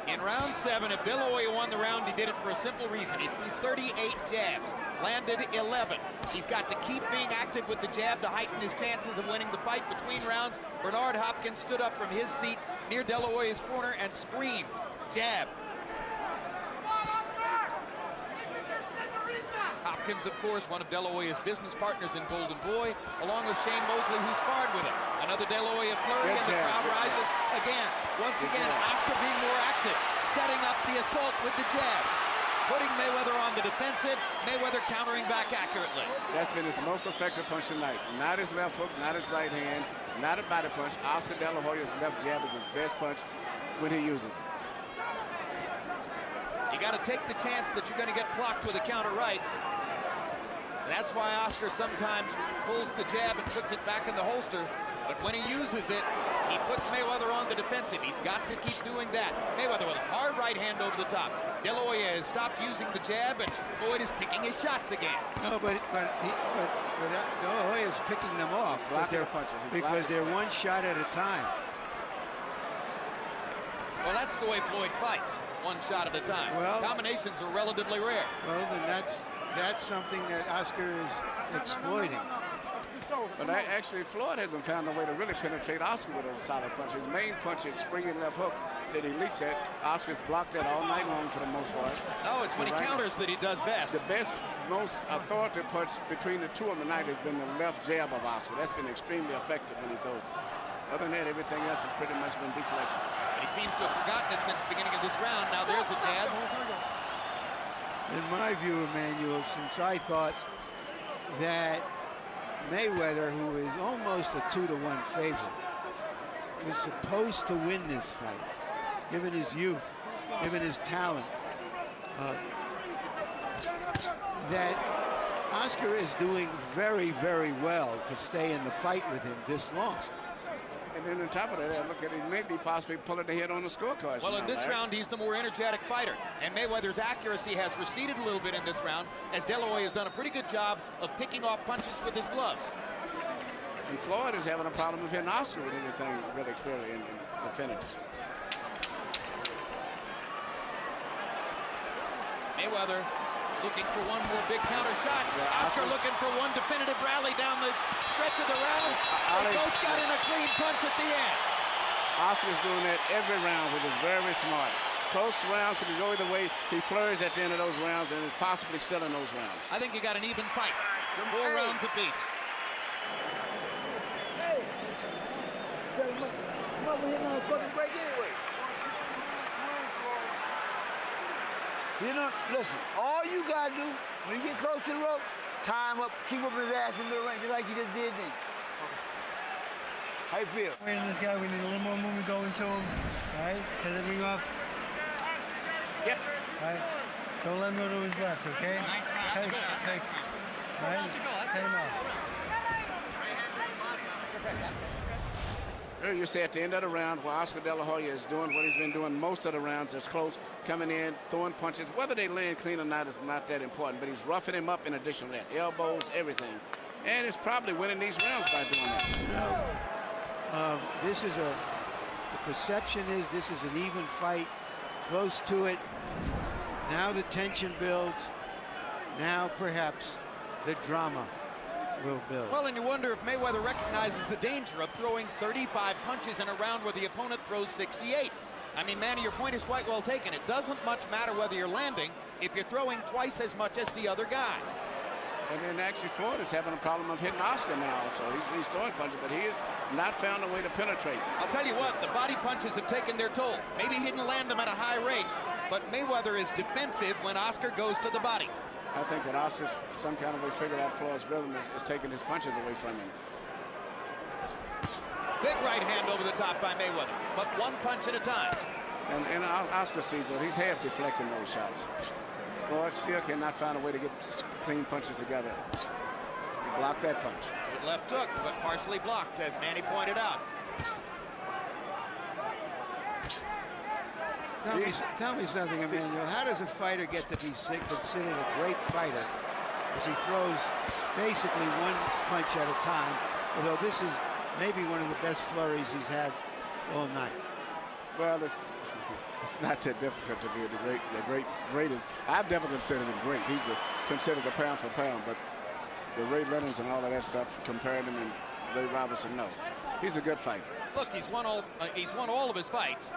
In round 7, if Bill Hoya won the round, he did it for a simple reason. He threw 38 jabs, landed 11. He's got to keep being active with the jab to heighten his chances of winning the fight. Between rounds, Bernard Hopkins stood up from his seat near De La Hoya's corner and screamed, jab. Hopkins, of course, one of De La Hoya's business partners in Golden Boy, along with Shane Mosley, who sparred with him. Another De La Hoya flurry, and the crowd rises again. Once again, Oscar being more active, setting up the assault with the jab, putting Mayweather on the defensive, Mayweather countering back accurately. That's been his most effective punch tonight. Not his left hook, not his right hand, not a body punch. Oscar De La Hoya's left jab is his best punch when he uses it. You got to take the chance that you're going to get clocked with a counter right. That's why Oscar sometimes pulls the jab and puts it back in the holster. But when he uses it, he puts Mayweather on the defensive. He's got to keep doing that. Mayweather with a hard right hand over the top. De La Hoya has stopped using the jab, and Floyd is picking his shots again. No, but De La Hoya is picking them off because they're one shot at a time. Well, that's the way Floyd fights, one shot at a time. Well, combinations are relatively rare. Well, then that's something that Oscar is exploiting. But actually, Floyd hasn't found a way to really penetrate Oscar with a solid punch. His main punch is springing left hook that he leaps at. Oscar's blocked that all night long for the most part. No, it's when he counters that he does best. The best, most authoritative punch between the two of them tonight has been the left jab of Oscar. That's been extremely effective when he throws it. Other than that, everything else has pretty much been deflected. But he seems to have forgotten it since the beginning of this round. Now there's a jab. In my view, Emmanuel, since I thought that Mayweather, who is almost a 2-to-1 favorite, was supposed to win this fight, given his youth, given his talent, that Oscar is doing very, very well to stay in the fight with him this long. And then on top of that, look at it, maybe possibly pulling ahead on the scorecard. Well, in this round, he's the more energetic fighter. And Mayweather's accuracy has receded a little bit in this round, as De La Hoya has done a pretty good job of picking off punches with his gloves. And Floyd is having a problem of hitting Oscar with anything really clearly in the finish. Mayweather looking for one more big counter shot. Oscar looking for one definitive rally down the stretch of the round. They both got in a clean punch at the end. Oscar's doing that every round, which is very smart. Close rounds, he can go either way. He flurries at the end of those rounds and is possibly still in those rounds. I think you got an even fight. 4 rounds apiece. Hey! I'm over here on a fucking break anyway. You know, listen, all you gotta do when you get close to the rope, time up, keep up his ass in the ring, just like you just did then. How you feel? Waiting this guy, we need a little more movement going to him. All right, cut the ring off. Yep. All right, don't let him go to his left, okay? Take, all right, take him off. You say at the end of the round, where Oscar De La Hoya is doing what he's been doing most of the rounds, is close, coming in, throwing punches. Whether they land clean or not is not that important, but he's roughing him up in addition to that. Elbows, everything. And he's probably winning these rounds by doing that. This is the perception is this is an even fight, close to it. Now the tension builds. Now perhaps the drama will build. Well, and you wonder if Mayweather recognizes the danger of throwing 35 punches in a round where the opponent throws 68. I mean, Manny, your point is quite well taken. It doesn't much matter whether you're landing if you're throwing twice as much as the other guy. And then actually Floyd is having a problem of hitting Oscar now, so he's throwing punches, but he has not found a way to penetrate. I'll tell you what, the body punches have taken their toll. Maybe he didn't land them at a high rate, but Mayweather is defensive when Oscar goes to the body. I think that Oscar's some kind of way figured out Floyd's rhythm is taking his punches away from him. Big right hand over the top by Mayweather, but one punch at a time. And Oscar sees it. He's half deflecting those shots. Floyd still cannot find a way to get clean punches together. He blocked that punch. With left hook, but partially blocked, as Manny pointed out. Tell me something, Emmanuel. How does a fighter get to be considered a great fighter as he throws basically one punch at a time, although this is maybe one of the best flurries he's had all night. Well, it's not that difficult to be the greatest. I've never considered him great. He's considered a pound for pound, but the Ray Leonards and all of that stuff, comparing him and Ray Robinson, no. He's a good fighter. Look, he's won all of his fights,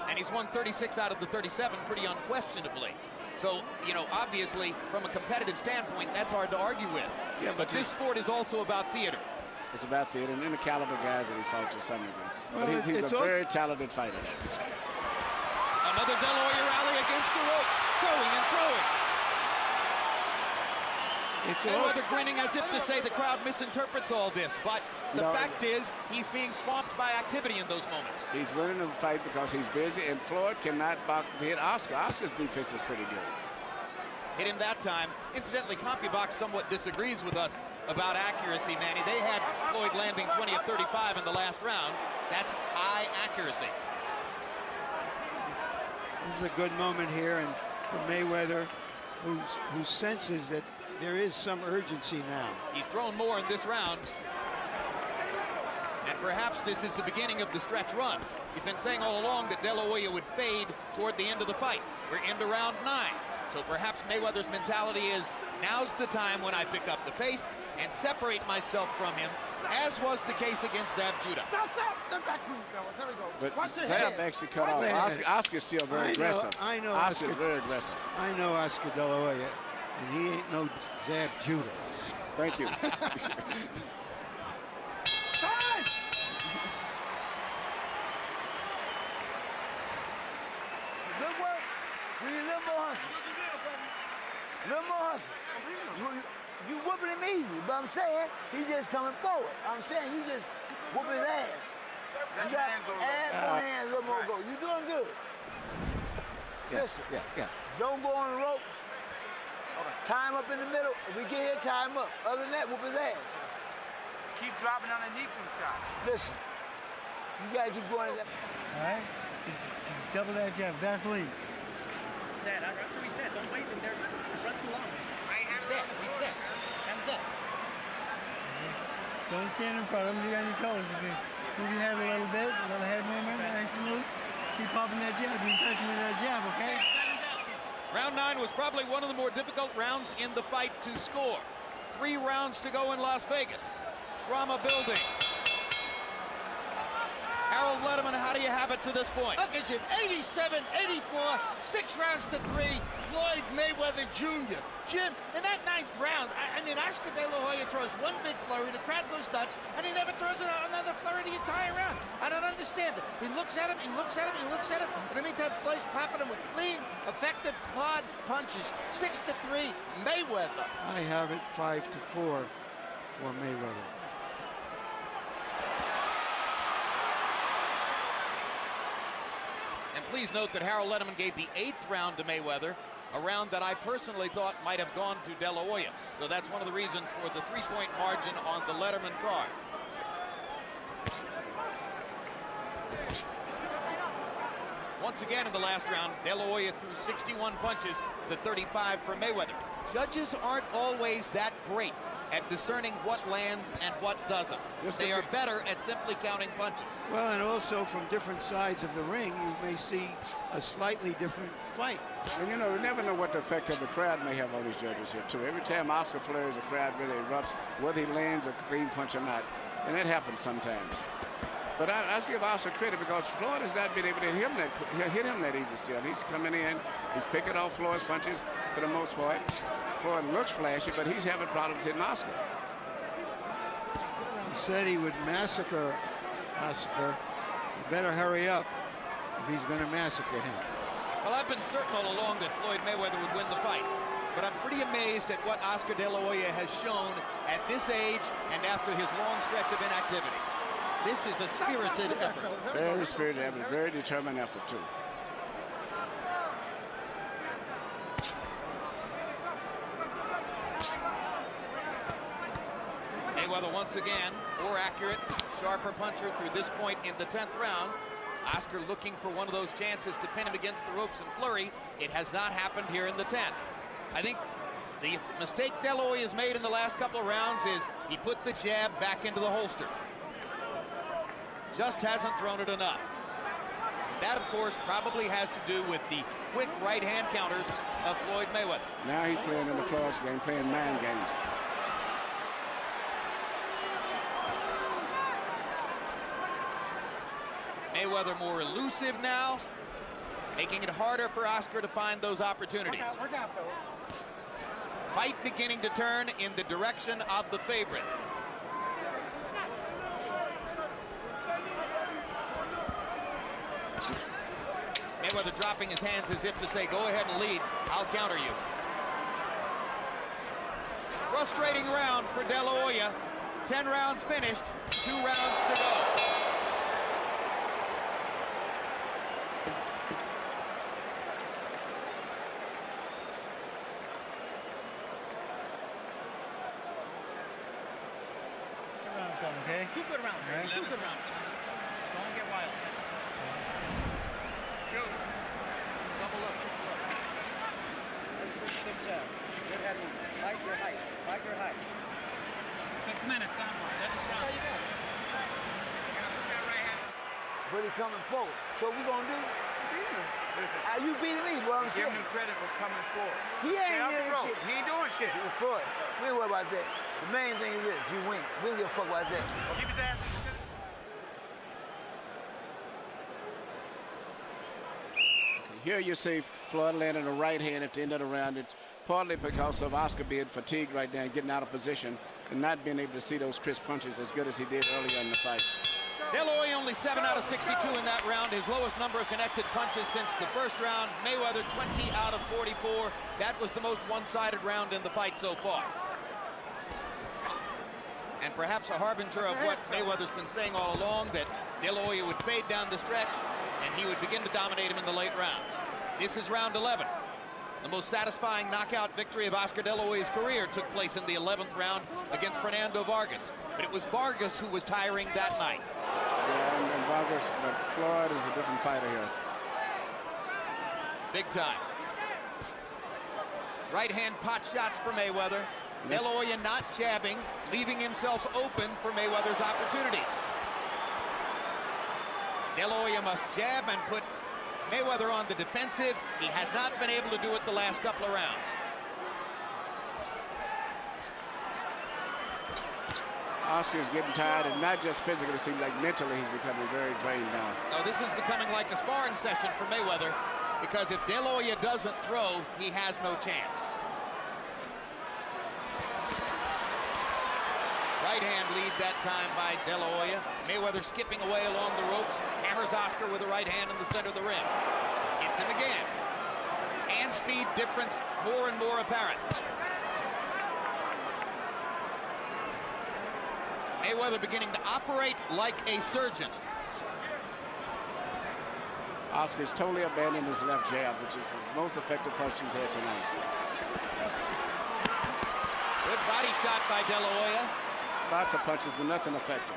and he's won 36 out of the 37 pretty unquestionably. So, you know, obviously, from a competitive standpoint, that's hard to argue with. Yeah, but this sport is also about theater. It's about theater and the caliber guys that he fought to some degree. Well, but he's a very talented fighter. Another De La Hoya rally against the rope, throwing and throwing. Mayweather grinning as if to say the crowd misinterprets all this, but the fact is he's being swamped by activity in those moments. He's winning the fight because he's busy, and Floyd cannot hit Oscar. Oscar's defense is pretty good. Hit him that time. Incidentally, CompuBox somewhat disagrees with us about accuracy, Manny. They had Floyd landing 20 of 35 in the last round. That's high accuracy. This is a good moment here, and for Mayweather, who senses that there is some urgency now. He's thrown more in this round. And perhaps this is the beginning of the stretch run. He's been saying all along that De La Hoya would fade toward the end of the fight. We're into round 9. So perhaps Mayweather's mentality is, now's the time when I pick up the pace and separate myself from him, as was the case against Zab Judah. Step back, please, fellas. There we go. But Watch your Zab head. actually cut off. Oscar's still very aggressive. I know Oscar's very aggressive. I know Oscar De La Hoya, and he ain't no Zab Judah. Thank you. Good work. We need a little more hustle. A little more hustle. You whooping him easy, but I'm saying he just coming forward. I'm saying you just whooping his ass. You got add more hands, a little more go. You doing good. Listen, don't go on the ropes. Tie him up in the middle. If we get here, tie him up. Other than that, whoop his ass. Keep dropping underneath him, shot. Listen, you gotta keep going. All right? Just double that jab, Vaseline. Reset. After reset, don't wait in there in front too long. Reset. Hands up. Don't stand in front of him. You got your toes. Move your head a little bit. A little head movement, nice and loose. Keep popping that jab. Be touching with that jab, okay? Round 9 was probably one of the more difficult rounds in the fight to score. 3 rounds to go in Las Vegas. Drama building. Harold Letterman, how do you have it to this point? Look at you, 87-84, 6 rounds to 3, Floyd Mayweather Jr. Jim, in that 9th round, I mean, Oscar De La Hoya throws one big flurry, the crowd goes nuts, and he never throws another flurry the entire round. I don't understand it. He looks at him, he looks at him, he looks at him. In the meantime, Floyd's popping him with clean, effective quad punches. 6-3, Mayweather. I have it 5-4 for Mayweather. And please note that Harold Letterman gave the 8th round to Mayweather, a round that I personally thought might have gone to De La Hoya. So that's one of the reasons for the 3-point margin on the Letterman card. Once again in the last round, De La Hoya threw 61 punches to 35 for Mayweather. Judges aren't always that great at discerning what lands and what doesn't. They are better at simply counting punches. Well, and also from different sides of the ring, you may see a slightly different fight. And you know, we never know what the effect of the crowd may have on these judges here, too. Every time Oscar flurries, the crowd really erupts, whether he lands a clean punch or not. And that happens sometimes. But I give Oscar credit because Floyd has not been able to hit him that easy still. He's coming in, he's picking off Floyd's punches for the most part. Floyd looks flashy, but he's having problems hitting Oscar. He said he would massacre Oscar. You better hurry up if he's going to massacre him. Well, I've been certain all along that Floyd Mayweather would win the fight. But I'm pretty amazed at what Oscar De La Hoya has shown at this age and after his long stretch of inactivity. This is a spirited effort. Very spirited effort, very determined effort, too. Mayweather once again, more accurate, sharper puncher through this point in the 10th round. Oscar looking for one of those chances to pin him against the ropes and flurry. It has not happened here in the 10th. I think The mistake De La Hoya has made in the last couple of rounds is he put the jab back into the holster. Just hasn't thrown it enough. And that, of course, probably has to do with the quick right-hand counters of Floyd Mayweather. Now he's playing in the Floyd's game, playing man games. Mayweather more elusive now, making it harder for Oscar to find those opportunities. Work out, fellas. Fight beginning to turn in the direction of the favorite. Mayweather dropping his hands as if to say, go ahead and lead, I'll counter you. Frustrating round for De La Hoya. 10 rounds finished, 2 rounds to go. Okay? 2 good rounds, right? 2 good rounds. Don't get wild. Go. Double up, triple up. That's a good stiff jab. Good head movement. Fight your height. Fight your height. 6 minutes, time. That's all you got. But he coming forward. So what we gonna do? Listen, You beating me, what I'm give saying. him credit for coming forward. He Stay out ain't the doing road. shit. He ain't doing shit. Floyd, we ain't worry about that. The main thing is this, you win. We don't give a fuck about that. Keep his ass in the center. Here you see Floyd landing a right hand at the end of the round. It's partly because of Oscar being fatigued right now and getting out of position and not being able to see those crisp punches as good as he did earlier in the fight. De La Hoya only 7 out of 62 in that round, his lowest number of connected punches since the first round. Mayweather 20 out of 44. That was the most one-sided round in the fight so far. And perhaps a harbinger of what Mayweather's been saying all along, that De La Hoya would fade down the stretch and he would begin to dominate him in the late rounds. This is round 11. The most satisfying knockout victory of Oscar De La Hoya's career took place in the 11th round against Fernando Vargas. But it was Vargas who was tiring that night. Yeah, and Vargas, but Floyd is a different fighter here. Big time. Right hand pot shots for Mayweather. De La Hoya not jabbing, leaving himself open for Mayweather's opportunities. De La Hoya must jab and put Mayweather on the defensive. He has not been able to do it the last couple of rounds. Oscar's getting tired, and not just physically, it seems like mentally he's becoming very drained now. Now this is becoming like a sparring session for Mayweather, because if De La Hoya doesn't throw, he has no chance. Right hand lead that time by De La Hoya. Mayweather skipping away along the ropes, hammers Oscar with a right hand in the center of the ring. Hits him again. Hand speed difference more and more apparent. Mayweather beginning to operate like a surgeon. Oscar's totally abandoned his left jab, which is his most effective punch he's had tonight. Good body shot by De La Hoya. Lots of punches, but nothing effective.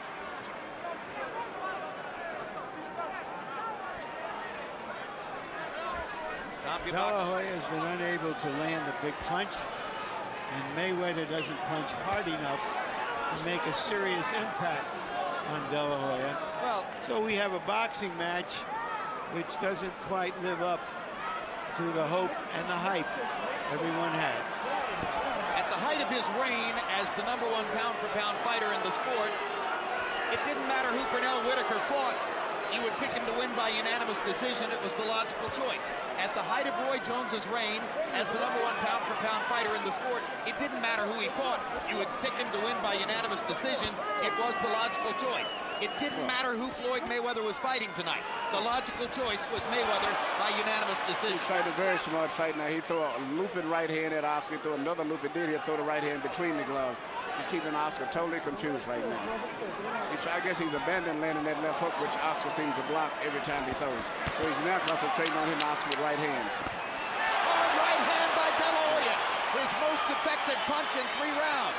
De La Hoya has been unable to land a big punch, and Mayweather doesn't punch hard enough to make a serious impact on De La Hoya. Well, so we have a boxing match which doesn't quite live up to the hope and the hype everyone had. At the height of his reign as the #1 pound-for-pound fighter in the sport, it didn't matter who Pernell Whitaker fought. You would pick him to win by unanimous decision. It was the logical choice. At the height of Roy Jones's reign as the #1 pound-for-pound fighter in the sport, it didn't matter who he fought. You would pick him to win by unanimous decision. It was the logical choice. It didn't matter who Floyd Mayweather was fighting tonight. The logical choice was Mayweather by unanimous decision. He's fighting a very smart fight now. He threw a looping right hand at Oscar. He threw another loop. He did. He'll throw the right hand between the gloves. He's keeping Oscar totally confused right now. I guess he's abandoned landing that left hook, which Oscar seems to block every time he throws. So he's now concentrating on him, Oscar, with right hands. Hard right hand by De La Hoya. His most effective punch in 3 rounds.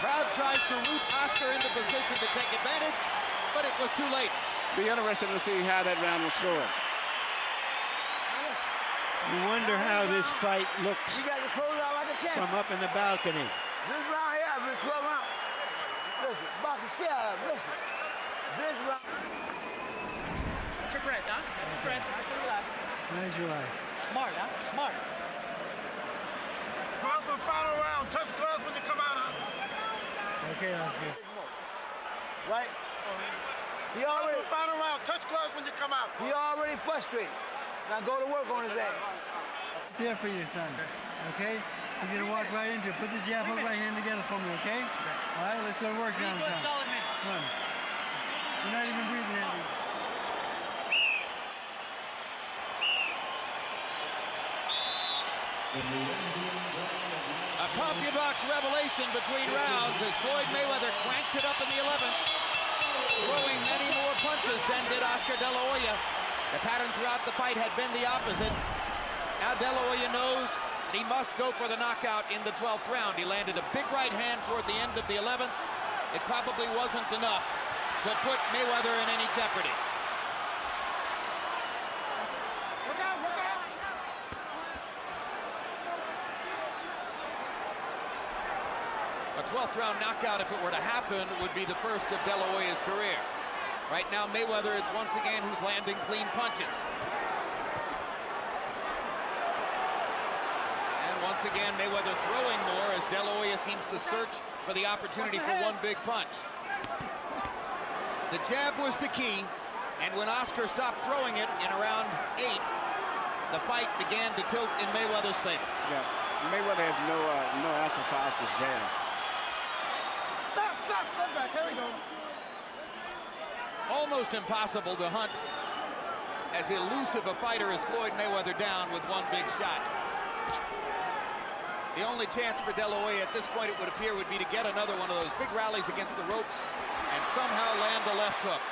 Crowd tries to root Oscar into position to take advantage, but it was too late. Be interesting to see how that round will score. You wonder how this fight looks You got to close out like a champ. from up in the balcony. This round here, I've been 12 rounds. Listen, box the shit out of it. Listen. This round. Catch your breath, huh? Catch your breath. Nice and relax. Nice relax. Smart, huh? Smart. Come for final round. Touch gloves when you come out. Okay, Oscar. Right? He already, Final round. Touch gloves when you come out. he already frustrated. Now go to work on his ass. Here for you, son. Okay? He's gonna walk right into it. Put the jab hook right hand together for me, okay? All right, let's go to work down Good, son. solid minutes. Come on. You're not even breathing heavy. A CompuBox revelation between rounds as Floyd Mayweather cranked it up in the 11th, throwing many more punches than did Oscar De La Hoya. The pattern throughout the fight had been the opposite. Now De La Hoya knows that he must go for the knockout in the 12th round. He landed a big right hand toward the end of the 11th. It probably wasn't enough to put Mayweather in any jeopardy. Look out, look out. A 12th round knockout, if it were to happen, would be the first of De La Hoya's career. Right now, Mayweather is once again who's landing clean punches. And once again, Mayweather throwing more as De La Hoya seems to search for the opportunity for one big punch. The jab was the key, and when Oscar stopped throwing it in around 8, the fight began to tilt in Mayweather's favor. Yeah, Mayweather has no answer for Oscar's jab. Step back. Here we go. Almost impossible to hunt as elusive a fighter as Floyd Mayweather down with one big shot. The only chance for De La Hoya at this point, it would appear, would be to get another one of those big rallies against the ropes and somehow land a left hook.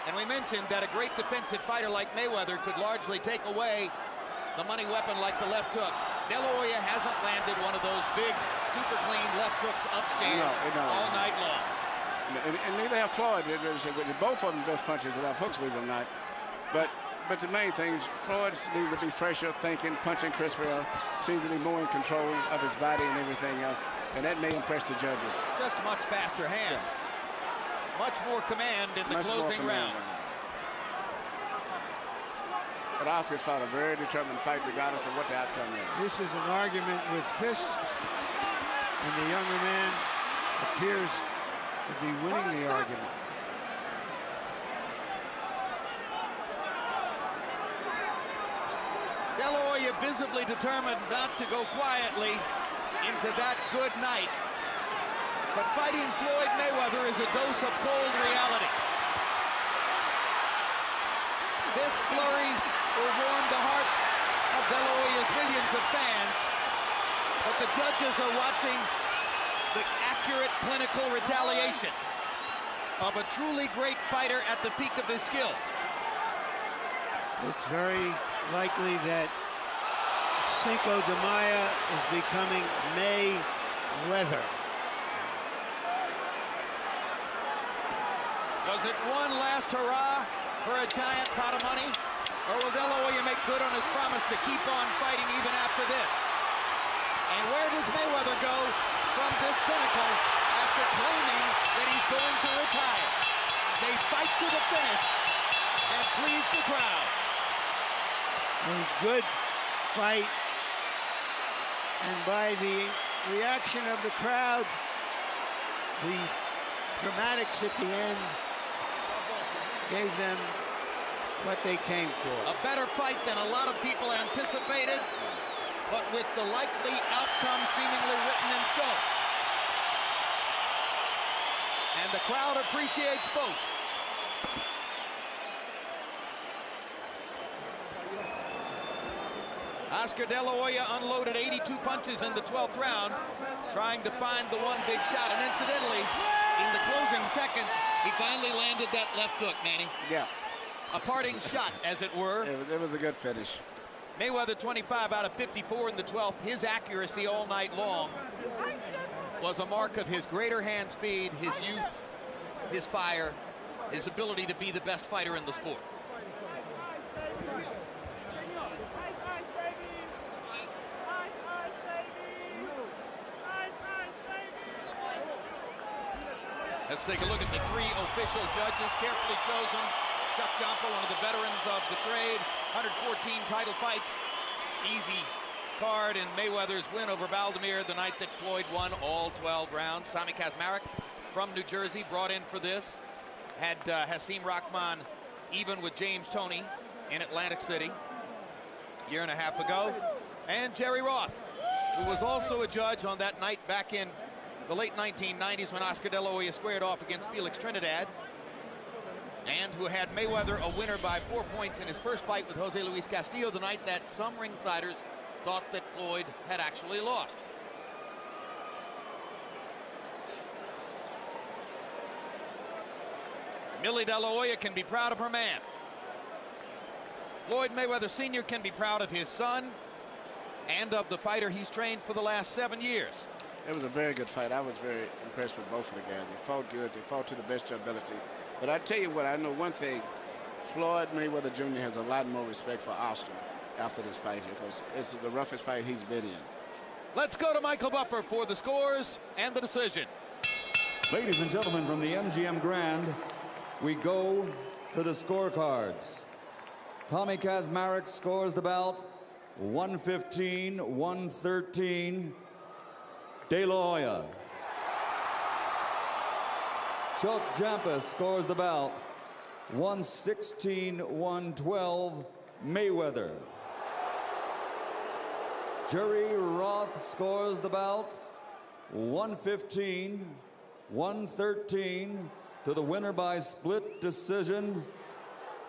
And we mentioned that a great defensive fighter like Mayweather could largely take away the money weapon like the left hook. De La Hoya hasn't landed one of those big, super clean left hooks upstairs all night long. And neither have Floyd. Both of them best punches left hooks, believe it or not. But the main thing is Floyd needs to be fresher, thinking, punching crispier, seems to be more in control of his body and everything else. And that may impress the judges. Just much faster hands. Much more command in the closing rounds. But Oscar's fought a very determined fight regardless of what the outcome is. This is an argument with fists, and the younger man appears to be winning the argument. De La Hoya visibly determined not to go quietly into that good night. But fighting Floyd Mayweather is a dose of cold reality. This flurry will warm the hearts of De La Hoya's millions of fans, but the judges are watching the accurate clinical retaliation of a truly great fighter at the peak of his skills. It's very likely that Cinco de Mayo is becoming Mayweather. Was it one last hurrah for a giant pot of money? Or will De La Hoya make good on his promise to keep on fighting even after this? And where does Mayweather go from this pinnacle after claiming that he's going to retire? They fight to the finish and please the crowd. A good fight, and by the reaction of the crowd, the dramatics at the end gave them what they came for. A better fight than a lot of people anticipated, but with the likely outcome seemingly written in stone. And the crowd appreciates both. Oscar De La Hoya unloaded 82 punches in the 12th round, trying to find the one big shot. And incidentally, in the closing seconds, he finally landed that left hook, Manny. Yeah. A parting shot, as it were. It was a good finish. Mayweather 25 out of 54 in the 12th. His accuracy all night long was a mark of his greater hand speed, his youth, his fire, his ability to be the best fighter in the sport. Let's take a look at the three official judges, carefully chosen. Chuck Jompa, one of the veterans of the trade, 114 title fights. Easy card in Mayweather's win over Baldomir the night that Floyd won all 12 rounds. Sami Kazmarek from New Jersey brought in for this. Had Hasim Rahman even with James Toney in Atlantic City a year and a half ago. And Jerry Roth, who was also a judge on that night back in the late 1990s when Oscar De La Hoya squared off against Felix Trinidad, and who had Mayweather a winner by 4 points in his first fight with Jose Luis Castillo the night that some ringsiders thought that Floyd had actually lost. Millie De La Hoya can be proud of her man. Floyd Mayweather Sr. can be proud of his son and of the fighter he's trained for the last 7 years. It was a very good fight. I was very impressed with both of the guys. They fought good. They fought to the best of their ability. But I tell you what, I know one thing. Floyd Mayweather Jr. has a lot more respect for Austin after this fight here, because this is the roughest fight he's been in. Let's go to Michael Buffer for the scores and the decision. Ladies and gentlemen, from the MGM Grand, we go to the scorecards. Tommy Kazmarek scores the bout 115-113. De La Hoya. Chuck Jompa scores the bout 116-112. Mayweather. Jerry Roth scores the bout 115-113 to the winner by split decision,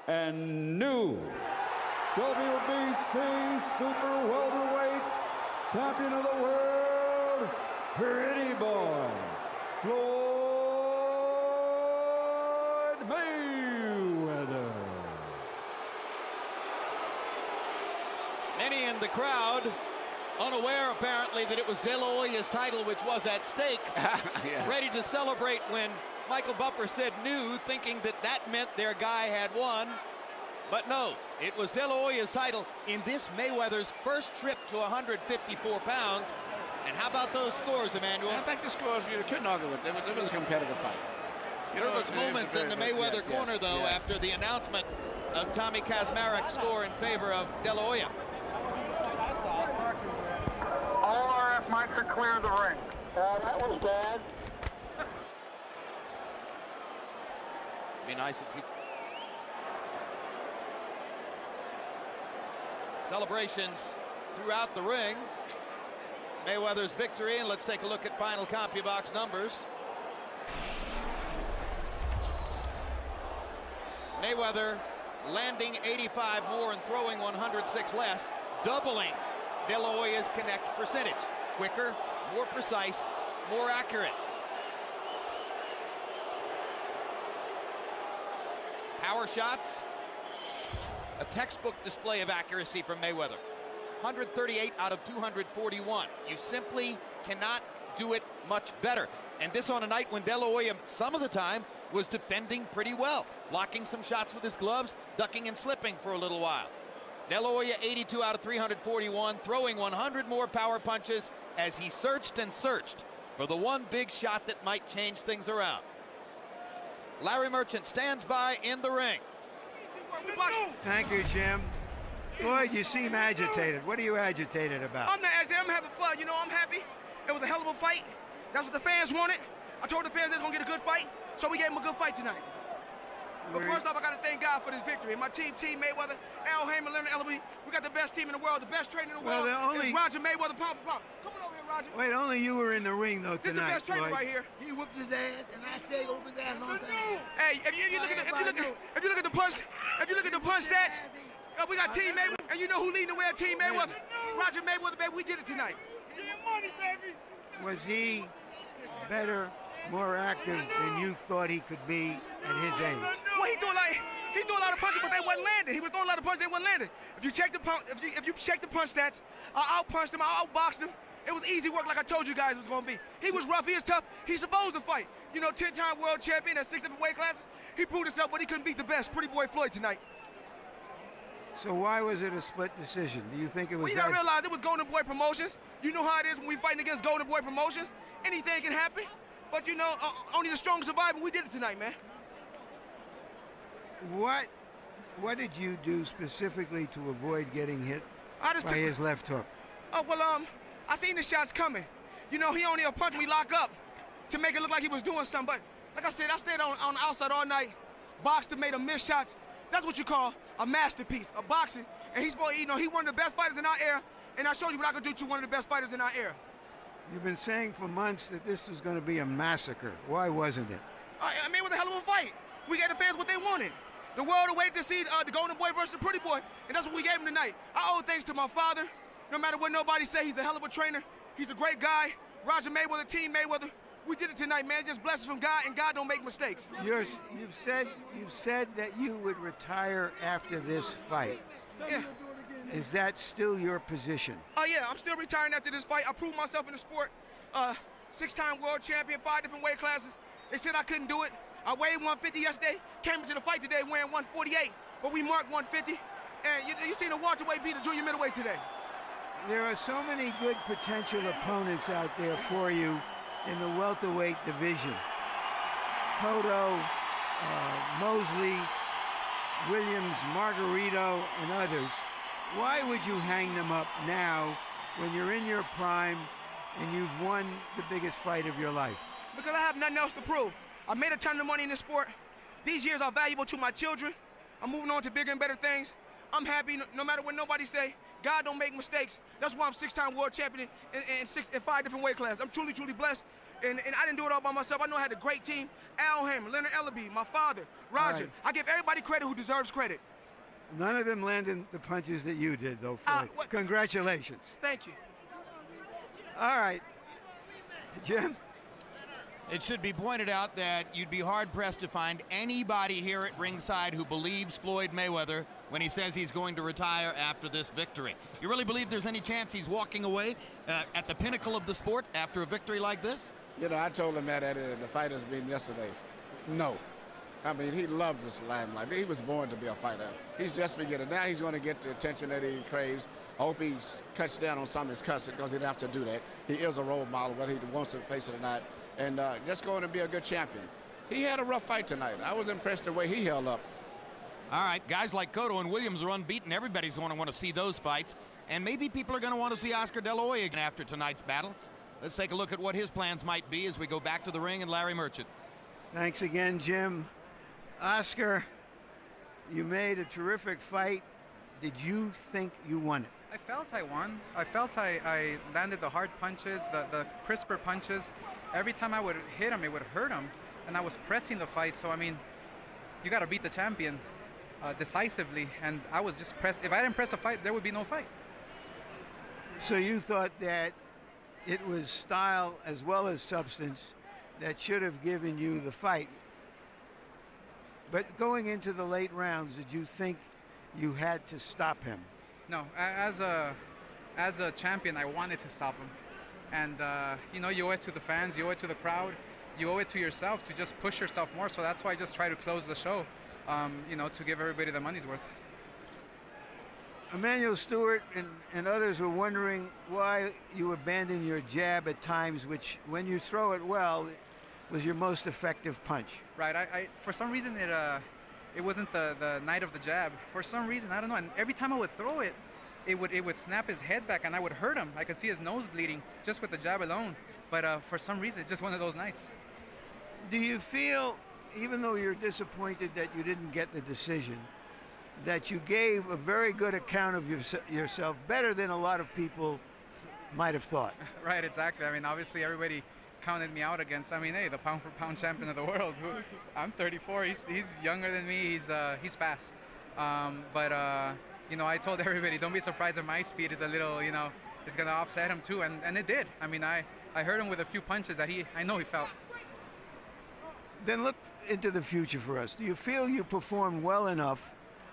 and new WBC super welterweight champion of the world, Pretty Boy, Floyd Mayweather. Many in the crowd unaware apparently that it was De La Hoya's title which was at stake, Yeah. ready to celebrate when Michael Buffer said new, thinking that that meant their guy had won. But no, it was De La Hoya's title in this Mayweather's first trip to 154 pounds. And how about those scores, Emmanuel? I think the scores, you couldn't argue with it. It was a competitive fight. Nervous moments in the Mayweather corner, though, after the announcement of Tommy Kazmarek's score in favor of De La Hoya. All RF mics are clear of the ring. That was bad. Be nice if we... Celebrations throughout the ring. Mayweather's victory, and let's take a look at final CompuBox numbers. Mayweather landing 85 more and throwing 106 less, doubling De La Hoya's connect percentage. Quicker, more precise, more accurate. Power shots, a textbook display of accuracy from Mayweather. 138 out of 241. You simply cannot do it much better. And this on a night when De La Hoya, some of the time, was defending pretty well, blocking some shots with his gloves, ducking and slipping for a little while. De La Hoya 82 out of 341, throwing 100 more power punches as he searched and searched for the one big shot that might change things around. Larry Merchant stands by in the ring. Thank you, Jim. Floyd, you seem agitated. What are you agitated about? I'm not agitated. I'm having fun. You know, I'm happy. It was a hell of a fight. That's what the fans wanted. I told the fans they was going to get a good fight, so we gave them a good fight tonight. But first off, I got to thank God for this victory. My team Mayweather, Al Hamer, Leonard Ellaby, we got the best team in the world, the best trainer in the world. It's Roger Mayweather, pump. Come on over here, Roger. Wait, only you were in the ring, though, This is the tonight, best trainer Floyd. right here. He whooped his ass, and I said whoop his ass long time. Hey, if you look at the punch stats, we got Team Mayweather, and you know who leading the way at Team Mayweather? Roger Mayweather, baby. We did it tonight. Was he better, more active than you thought he could be at his age? Well, he threw a lot of punches, but they wasn't landing. He was throwing a lot of punches, they wasn't landing. If you check the punch stats, I outpunched him, I outboxed him. It was easy work, like I told you guys it was gonna be. He was rough, he was tough. He's supposed to fight. You know, 10-time world champion at 6 different weight classes. He proved himself, but he couldn't beat the best, Pretty Boy Floyd tonight. So why was it a split decision? Do you think it was Well, you that? gotta realize it was Golden Boy Promotions. You know how it is when we fighting against Golden Boy Promotions. Anything can happen. But you know, only the strong survive, and we did it tonight, man. What did you do specifically to avoid getting hit I just by his left hook? Oh, well, I seen the shots coming. You know, he only punched me lock up to make it look like he was doing something. But like I said, I stayed on the outside all night, boxed and made him miss shots. That's what you call a masterpiece, a boxing. And he's, you know, he one of the best fighters in our era, and I showed you what I could do to one of the best fighters in our era. You've been saying for months that this was going to be a massacre. Why wasn't it? I mean, it was a hell of a fight. We gave the fans what they wanted. The world awaited to see the Golden Boy versus the Pretty Boy, and that's what we gave him tonight. I owe thanks to my father. No matter what nobody say, he's a hell of a trainer. He's a great guy. Roger Mayweather, Team Mayweather. We did it tonight, man. It's just blessings from God, and God don't make mistakes. You've said that you would retire after this fight. Yeah. Is that still your position? Oh, yeah, I'm still retiring after this fight. I proved myself in the sport. 6-time world champion, 5 different weight classes. They said I couldn't do it. I weighed 150 yesterday, came into the fight today weighing 148, but we marked 150. And you seen the welterweight beat the junior middleweight today. There are so many good potential opponents out there for you in the welterweight division. Cotto, Mosley, Williams, Margarito, and others. Why would you hang them up now when you're in your prime and you've won the biggest fight of your life? Because I have nothing else to prove. I made a ton of money in this sport. These years are valuable to my children. I'm moving on to bigger and better things. I'm happy no matter what nobody say. God don't make mistakes. That's why I'm 6-time world champion in 5 different weight classes. I'm truly, truly blessed. And I didn't do it all by myself. I know I had a great team. Al Hammond, Leonard Ellaby, my father, Roger. Right. I give everybody credit who deserves credit. None of them landed the punches that you did, though, Floyd. Congratulations. Thank you. All right. Jim? It should be pointed out that you'd be hard-pressed to find anybody here at ringside who believes Floyd Mayweather when he says he's going to retire after this victory. You really believe there's any chance he's walking away at the pinnacle of the sport after a victory like this? You know, I told him that at the fighters meeting yesterday. No. I mean, he loves this limelight. He was born to be a fighter. He's just beginning. Now he's going to get the attention that he craves. I hope he cuts down on some of his cussing because he'd have to do that. He is a role model, whether he wants to face it or not. And just going to be a good champion. He had a rough fight tonight. I was impressed the way he held up. All right, guys like Cotto and Williams are unbeaten. Everybody's going to want to see those fights. And maybe people are going to want to see Oscar De La Hoya again after tonight's battle. Let's take a look at what his plans might be as we go back to the ring and Larry Merchant. Thanks again, Jim. Oscar, you made a terrific fight. Did you think you won it? I felt I won. I felt I landed the hard punches, the crisper punches. Every time I would hit him, it would hurt him, and I was pressing the fight. So, I mean, you got to beat the champion decisively, and I was just pressed. If I didn't press a fight, there would be no fight. So you thought that it was style as well as substance that should have given you the fight. But going into the late rounds, did you think you had to stop him? No, as a champion, I wanted to stop him. And, you know, you owe it to the fans, you owe it to the crowd, you owe it to yourself to just push yourself more. So that's why I just try to close the show, you know, to give everybody the money's worth. Emmanuel Stewart and others were wondering why you abandoned your jab at times, which, when you throw it well, was your most effective punch. Right. I for some reason, it wasn't the night of the jab. For some reason, I don't know. And every time I would throw it, it would snap his head back, and I would hurt him. I could see his nose bleeding just with the jab alone. But for some reason, it's just one of those nights. Do you feel, even though you're disappointed that you didn't get the decision, that you gave a very good account of yourself, better than a lot of people might have thought? Right, exactly. I mean, obviously, everybody counted me out against, I mean, hey, the pound-for-pound champion of the world. I'm 34. He's younger than me. He's fast. You know, I told everybody, don't be surprised if my speed is a little, you know, it's going to offset him too, and it did. I mean, I hurt him with a few punches that I know he felt. Then look into the future for us. Do you feel you performed well enough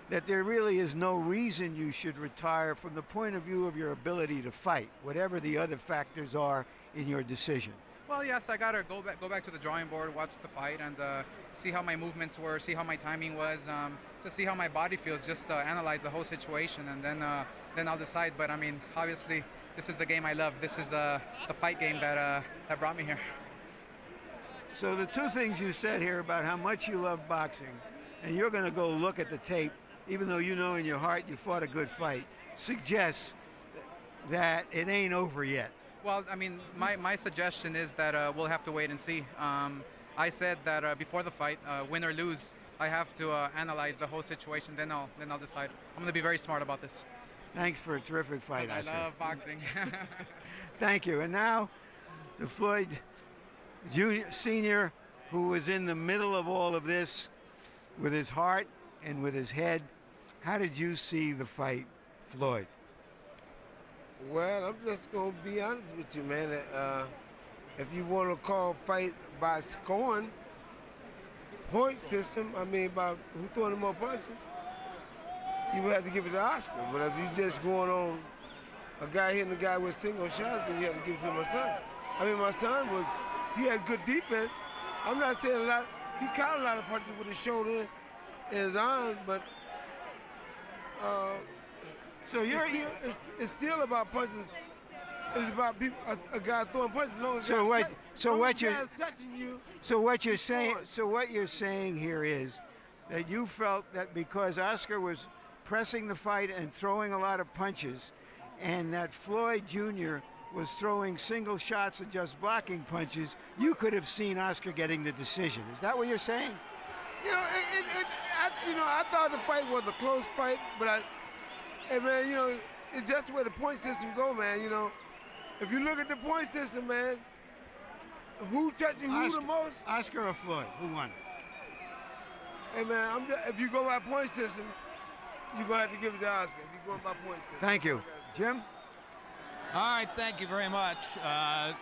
that there really is no reason you should retire from the point of view of your ability to fight, whatever the other factors are in your decision? Well, yes, I got to go back to the drawing board, watch the fight, and see how my movements were, see how my timing was, to see how my body feels, just analyze the whole situation, and then I'll decide. But, I mean, obviously, this is the game I love. This is the fight game that brought me here. So the two things you said here about how much you love boxing, and you're going to go look at the tape, even though you know in your heart you fought a good fight, suggests that it ain't over yet. Well, I mean, my suggestion is that we'll have to wait and see. I said that before the fight, win or lose, I have to analyze the whole situation. Then I'll decide. I'm going to be very smart about this. Thanks for a terrific fight, Oscar. I love boxing. Thank you. And now to Floyd Jr. Sr., who was in the middle of all of this with his heart and with his head. How did you see the fight, Floyd? Well, I'm just going to be honest with you, man. If you want to call fight by scoring, point system, I mean, by who throwing the more punches, you would have to give it to Oscar. But if you just going on a guy hitting a guy with single shots, then you have to give it to my son. I mean, my son he had good defense. I'm not saying a lot. He caught a lot of punches with his shoulder and his arm, but so it's still about punches. It's about people, a guy throwing punches. So what you're saying here is that you felt that because Oscar was pressing the fight and throwing a lot of punches, and that Floyd Jr. was throwing single shots and just blocking punches, you could have seen Oscar getting the decision. Is that what you're saying? I thought the fight was a close fight, but it's just where the point system go, man. If you look at the point system, man, who touching who the most? Oscar or Floyd? Who won? Hey, man, if you go by point system, you're going to have to give it to Oscar. If you go by point system. Thank you. Jim? All right, thank you very much.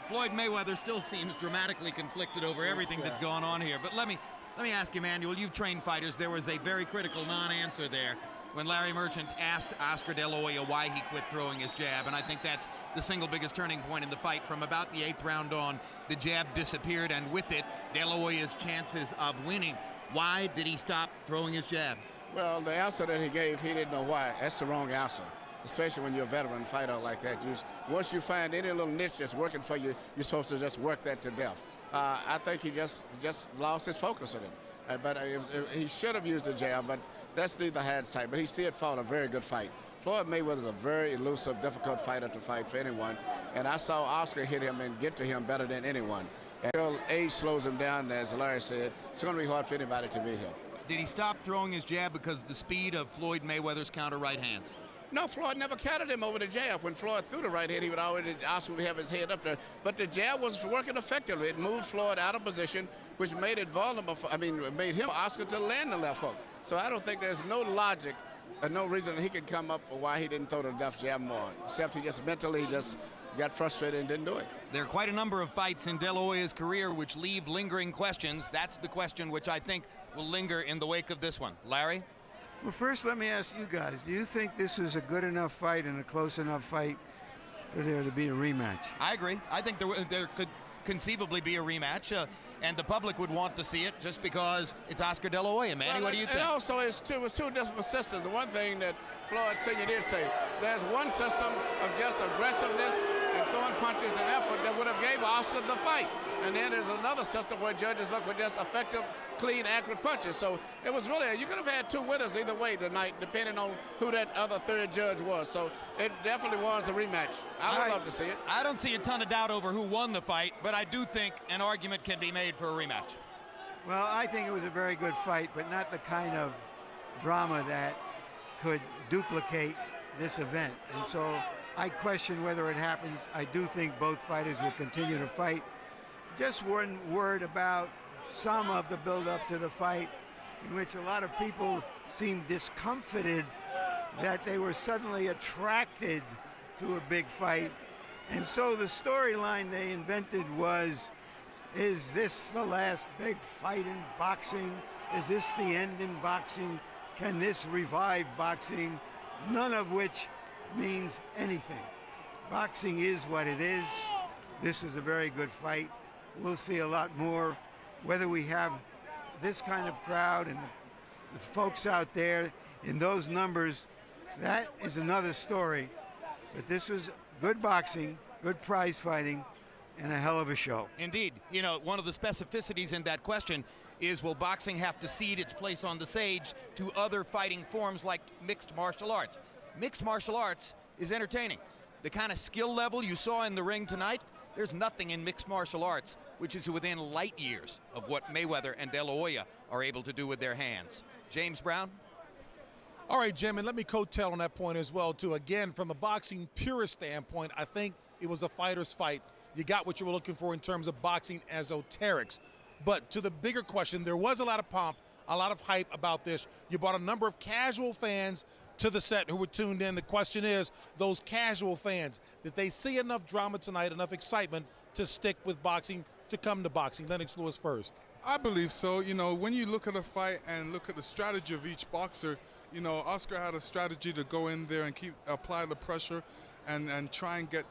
Floyd Mayweather still seems dramatically conflicted over everything that's going on here. But let me ask you, Manuel, you've trained fighters. There was a very critical non-answer there when Larry Merchant asked Oscar De La Hoya why he quit throwing his jab, and I think that's the single biggest turning point in the fight. From about the 8th round on, the jab disappeared, and with it, De La Hoya's chances of winning. Why did he stop throwing his jab? Well, the answer that he gave, he didn't know why. That's the wrong answer, especially when you're a veteran fighter like that. Once you find any little niche that's working for you, you're supposed to just work that to death. I think he just lost his focus on it. But he should have used the jab, but that's neither had sight. But he still fought a very good fight. Floyd Mayweather is a very elusive, difficult fighter to fight for anyone. And I saw Oscar hit him and get to him better than anyone. Until age slows him down, as Larry said, it's going to be hard for anybody to beat him. Did he stop throwing his jab because of the speed of Floyd Mayweather's counter right hands? No, Floyd never countered him over the jab. When Floyd threw the right hand, he would already Oscar would have his head up there. But the jab was working effectively. It moved Floyd out of position, which made it vulnerable. Made him Oscar to land the left hook. So I don't think there's no logic or no reason that he could come up for why he didn't throw the left jab more, except he just mentally got frustrated and didn't do it. There are quite a number of fights in De La Hoya's career which leave lingering questions. That's the question which I think will linger in the wake of this one. Larry? Well, first let me ask you guys, do you think this was a good enough fight and a close enough fight for there to be a rematch? I agree. I think there could conceivably be a rematch, and the public would want to see it just because it's Oscar De La Hoya. Manny, what do you think? And also, it was two different systems. The one thing that Floyd Sr. did say, there's one system of just aggressiveness and throwing punches and effort that would have gave Oscar the fight. And then there's another system where judges look for just effective, clean, accurate punches. So it was really, you could have had two winners either way tonight, depending on who that other third judge was. So it definitely was a rematch. I would love to see it. I don't see a ton of doubt over who won the fight, but I do think an argument can be made for a rematch. Well, I think it was a very good fight, but not the kind of drama that could duplicate this event. And so I question whether it happens. I do think both fighters will continue to fight. Just one word about some of the build-up to the fight, in which a lot of people seemed discomfited that they were suddenly attracted to a big fight. And so the storyline they invented was, is this the last big fight in boxing? Is this the end in boxing? Can this revive boxing? None of which means anything. Boxing is what it is. This was a very good fight. We'll see a lot more. Whether we have this kind of crowd and the folks out there in those numbers, that is another story. But this was good boxing, good prize fighting, and a hell of a show. Indeed. You know, one of the specificities in that question is, will boxing have to cede its place on the stage to other fighting forms like mixed martial arts? Mixed martial arts is entertaining. The kind of skill level you saw in the ring tonight, there's nothing in mixed martial arts which is within light years of what Mayweather and De La Hoya are able to do with their hands. James Brown? All right, Jim, and let me coattail on that point as well, too. Again, from a boxing purist standpoint, I think it was a fighter's fight. You got what you were looking for in terms of boxing esoterics. But to the bigger question, there was a lot of pomp, a lot of hype about this. You brought a number of casual fans to the set who were tuned in. The question is, those casual fans, did they see enough drama tonight, enough excitement to stick with boxing, to come to boxing? Lennox Lewis first. I believe so. You know, when you look at a fight and look at the strategy of each boxer, you know, Oscar had a strategy to go in there and apply the pressure and try and get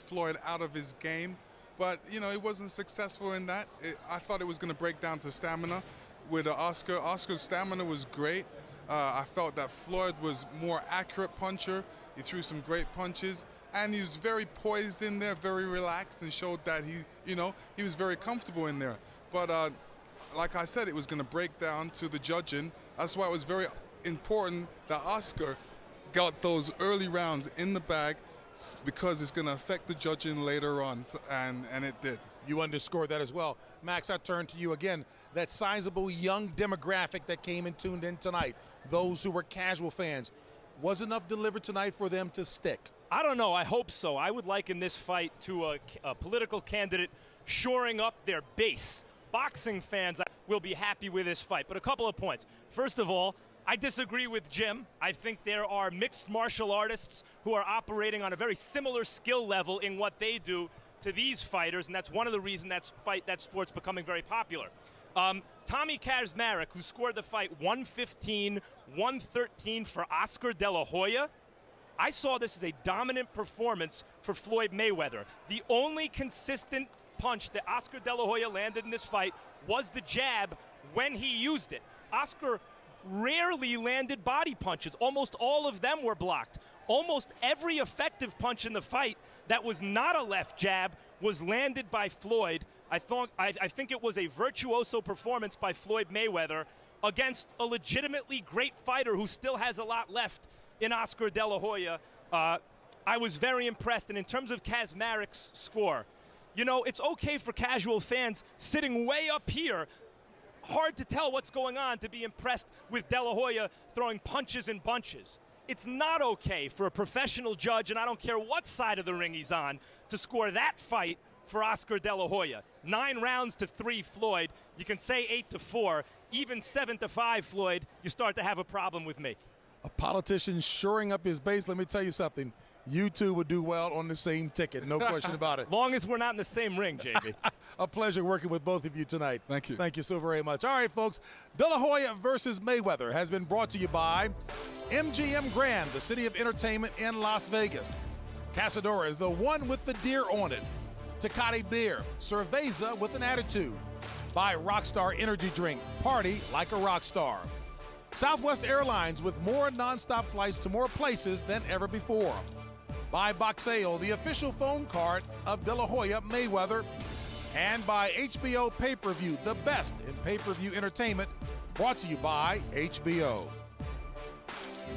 Floyd out of his game. But, you know, he wasn't successful in that. I thought it was going to break down to stamina with Oscar. Oscar's stamina was great. I felt that Floyd was more accurate puncher. He threw some great punches. And he was very poised in there, very relaxed, and showed that he was very comfortable in there. But like I said, it was going to break down to the judging. That's why it was very important that Oscar got those early rounds in the bag, because it's going to affect the judging later on, and it did. You underscored that as well. Max, I turn to you again. That sizable young demographic that came and tuned in tonight, those who were casual fans, was enough delivered tonight for them to stick? I don't know. I hope so. I would liken this fight to a political candidate shoring up their base. Boxing fans will be happy with this fight. But a couple of points. First of all, I disagree with Jim. I think there are mixed martial artists who are operating on a very similar skill level in what they do to these fighters, and that's one of the reasons that sport's becoming very popular. Tommy Kazmarek, who scored the fight 115-113 for Oscar De La Hoya, I saw this as a dominant performance for Floyd Mayweather. The only consistent punch that Oscar De La Hoya landed in this fight was the jab when he used it. Oscar rarely landed body punches. Almost all of them were blocked. Almost every effective punch in the fight that was not a left jab was landed by Floyd. I think it was a virtuoso performance by Floyd Mayweather against a legitimately great fighter who still has a lot left in Oscar De La Hoya. I was very impressed. And in terms of Kazmarek's score, you know, it's okay for casual fans sitting way up here, hard to tell what's going on, to be impressed with De La Hoya throwing punches and bunches. It's not okay for a professional judge, and I don't care what side of the ring he's on, to score that fight for Oscar De La Hoya. 9 rounds to 3 Floyd. You can say 8-4, even 7-5 Floyd. You start to have a problem with me. A politician shoring up his base. Let me tell you something. You two would do well on the same ticket, no question about it. Long as we're not in the same ring, JB. A pleasure working with both of you tonight. Thank you. Thank you so very much. All right, folks, De La Hoya versus Mayweather has been brought to you by MGM Grand, the city of entertainment in Las Vegas. Casadora is the one with the deer on it. Tecate Beer, Cerveza with an attitude. By Rockstar Energy Drink, party like a rock star. Southwest Airlines with more nonstop flights to more places than ever before. By Boxeo, the official phone card of De La Hoya Mayweather. And by HBO Pay-Per-View, the best in pay-per-view entertainment, brought to you by HBO.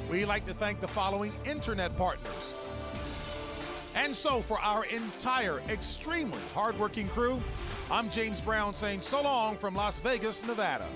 We'd like to thank the following internet partners. And so for our entire extremely hardworking crew, I'm James Brown saying so long from Las Vegas, Nevada.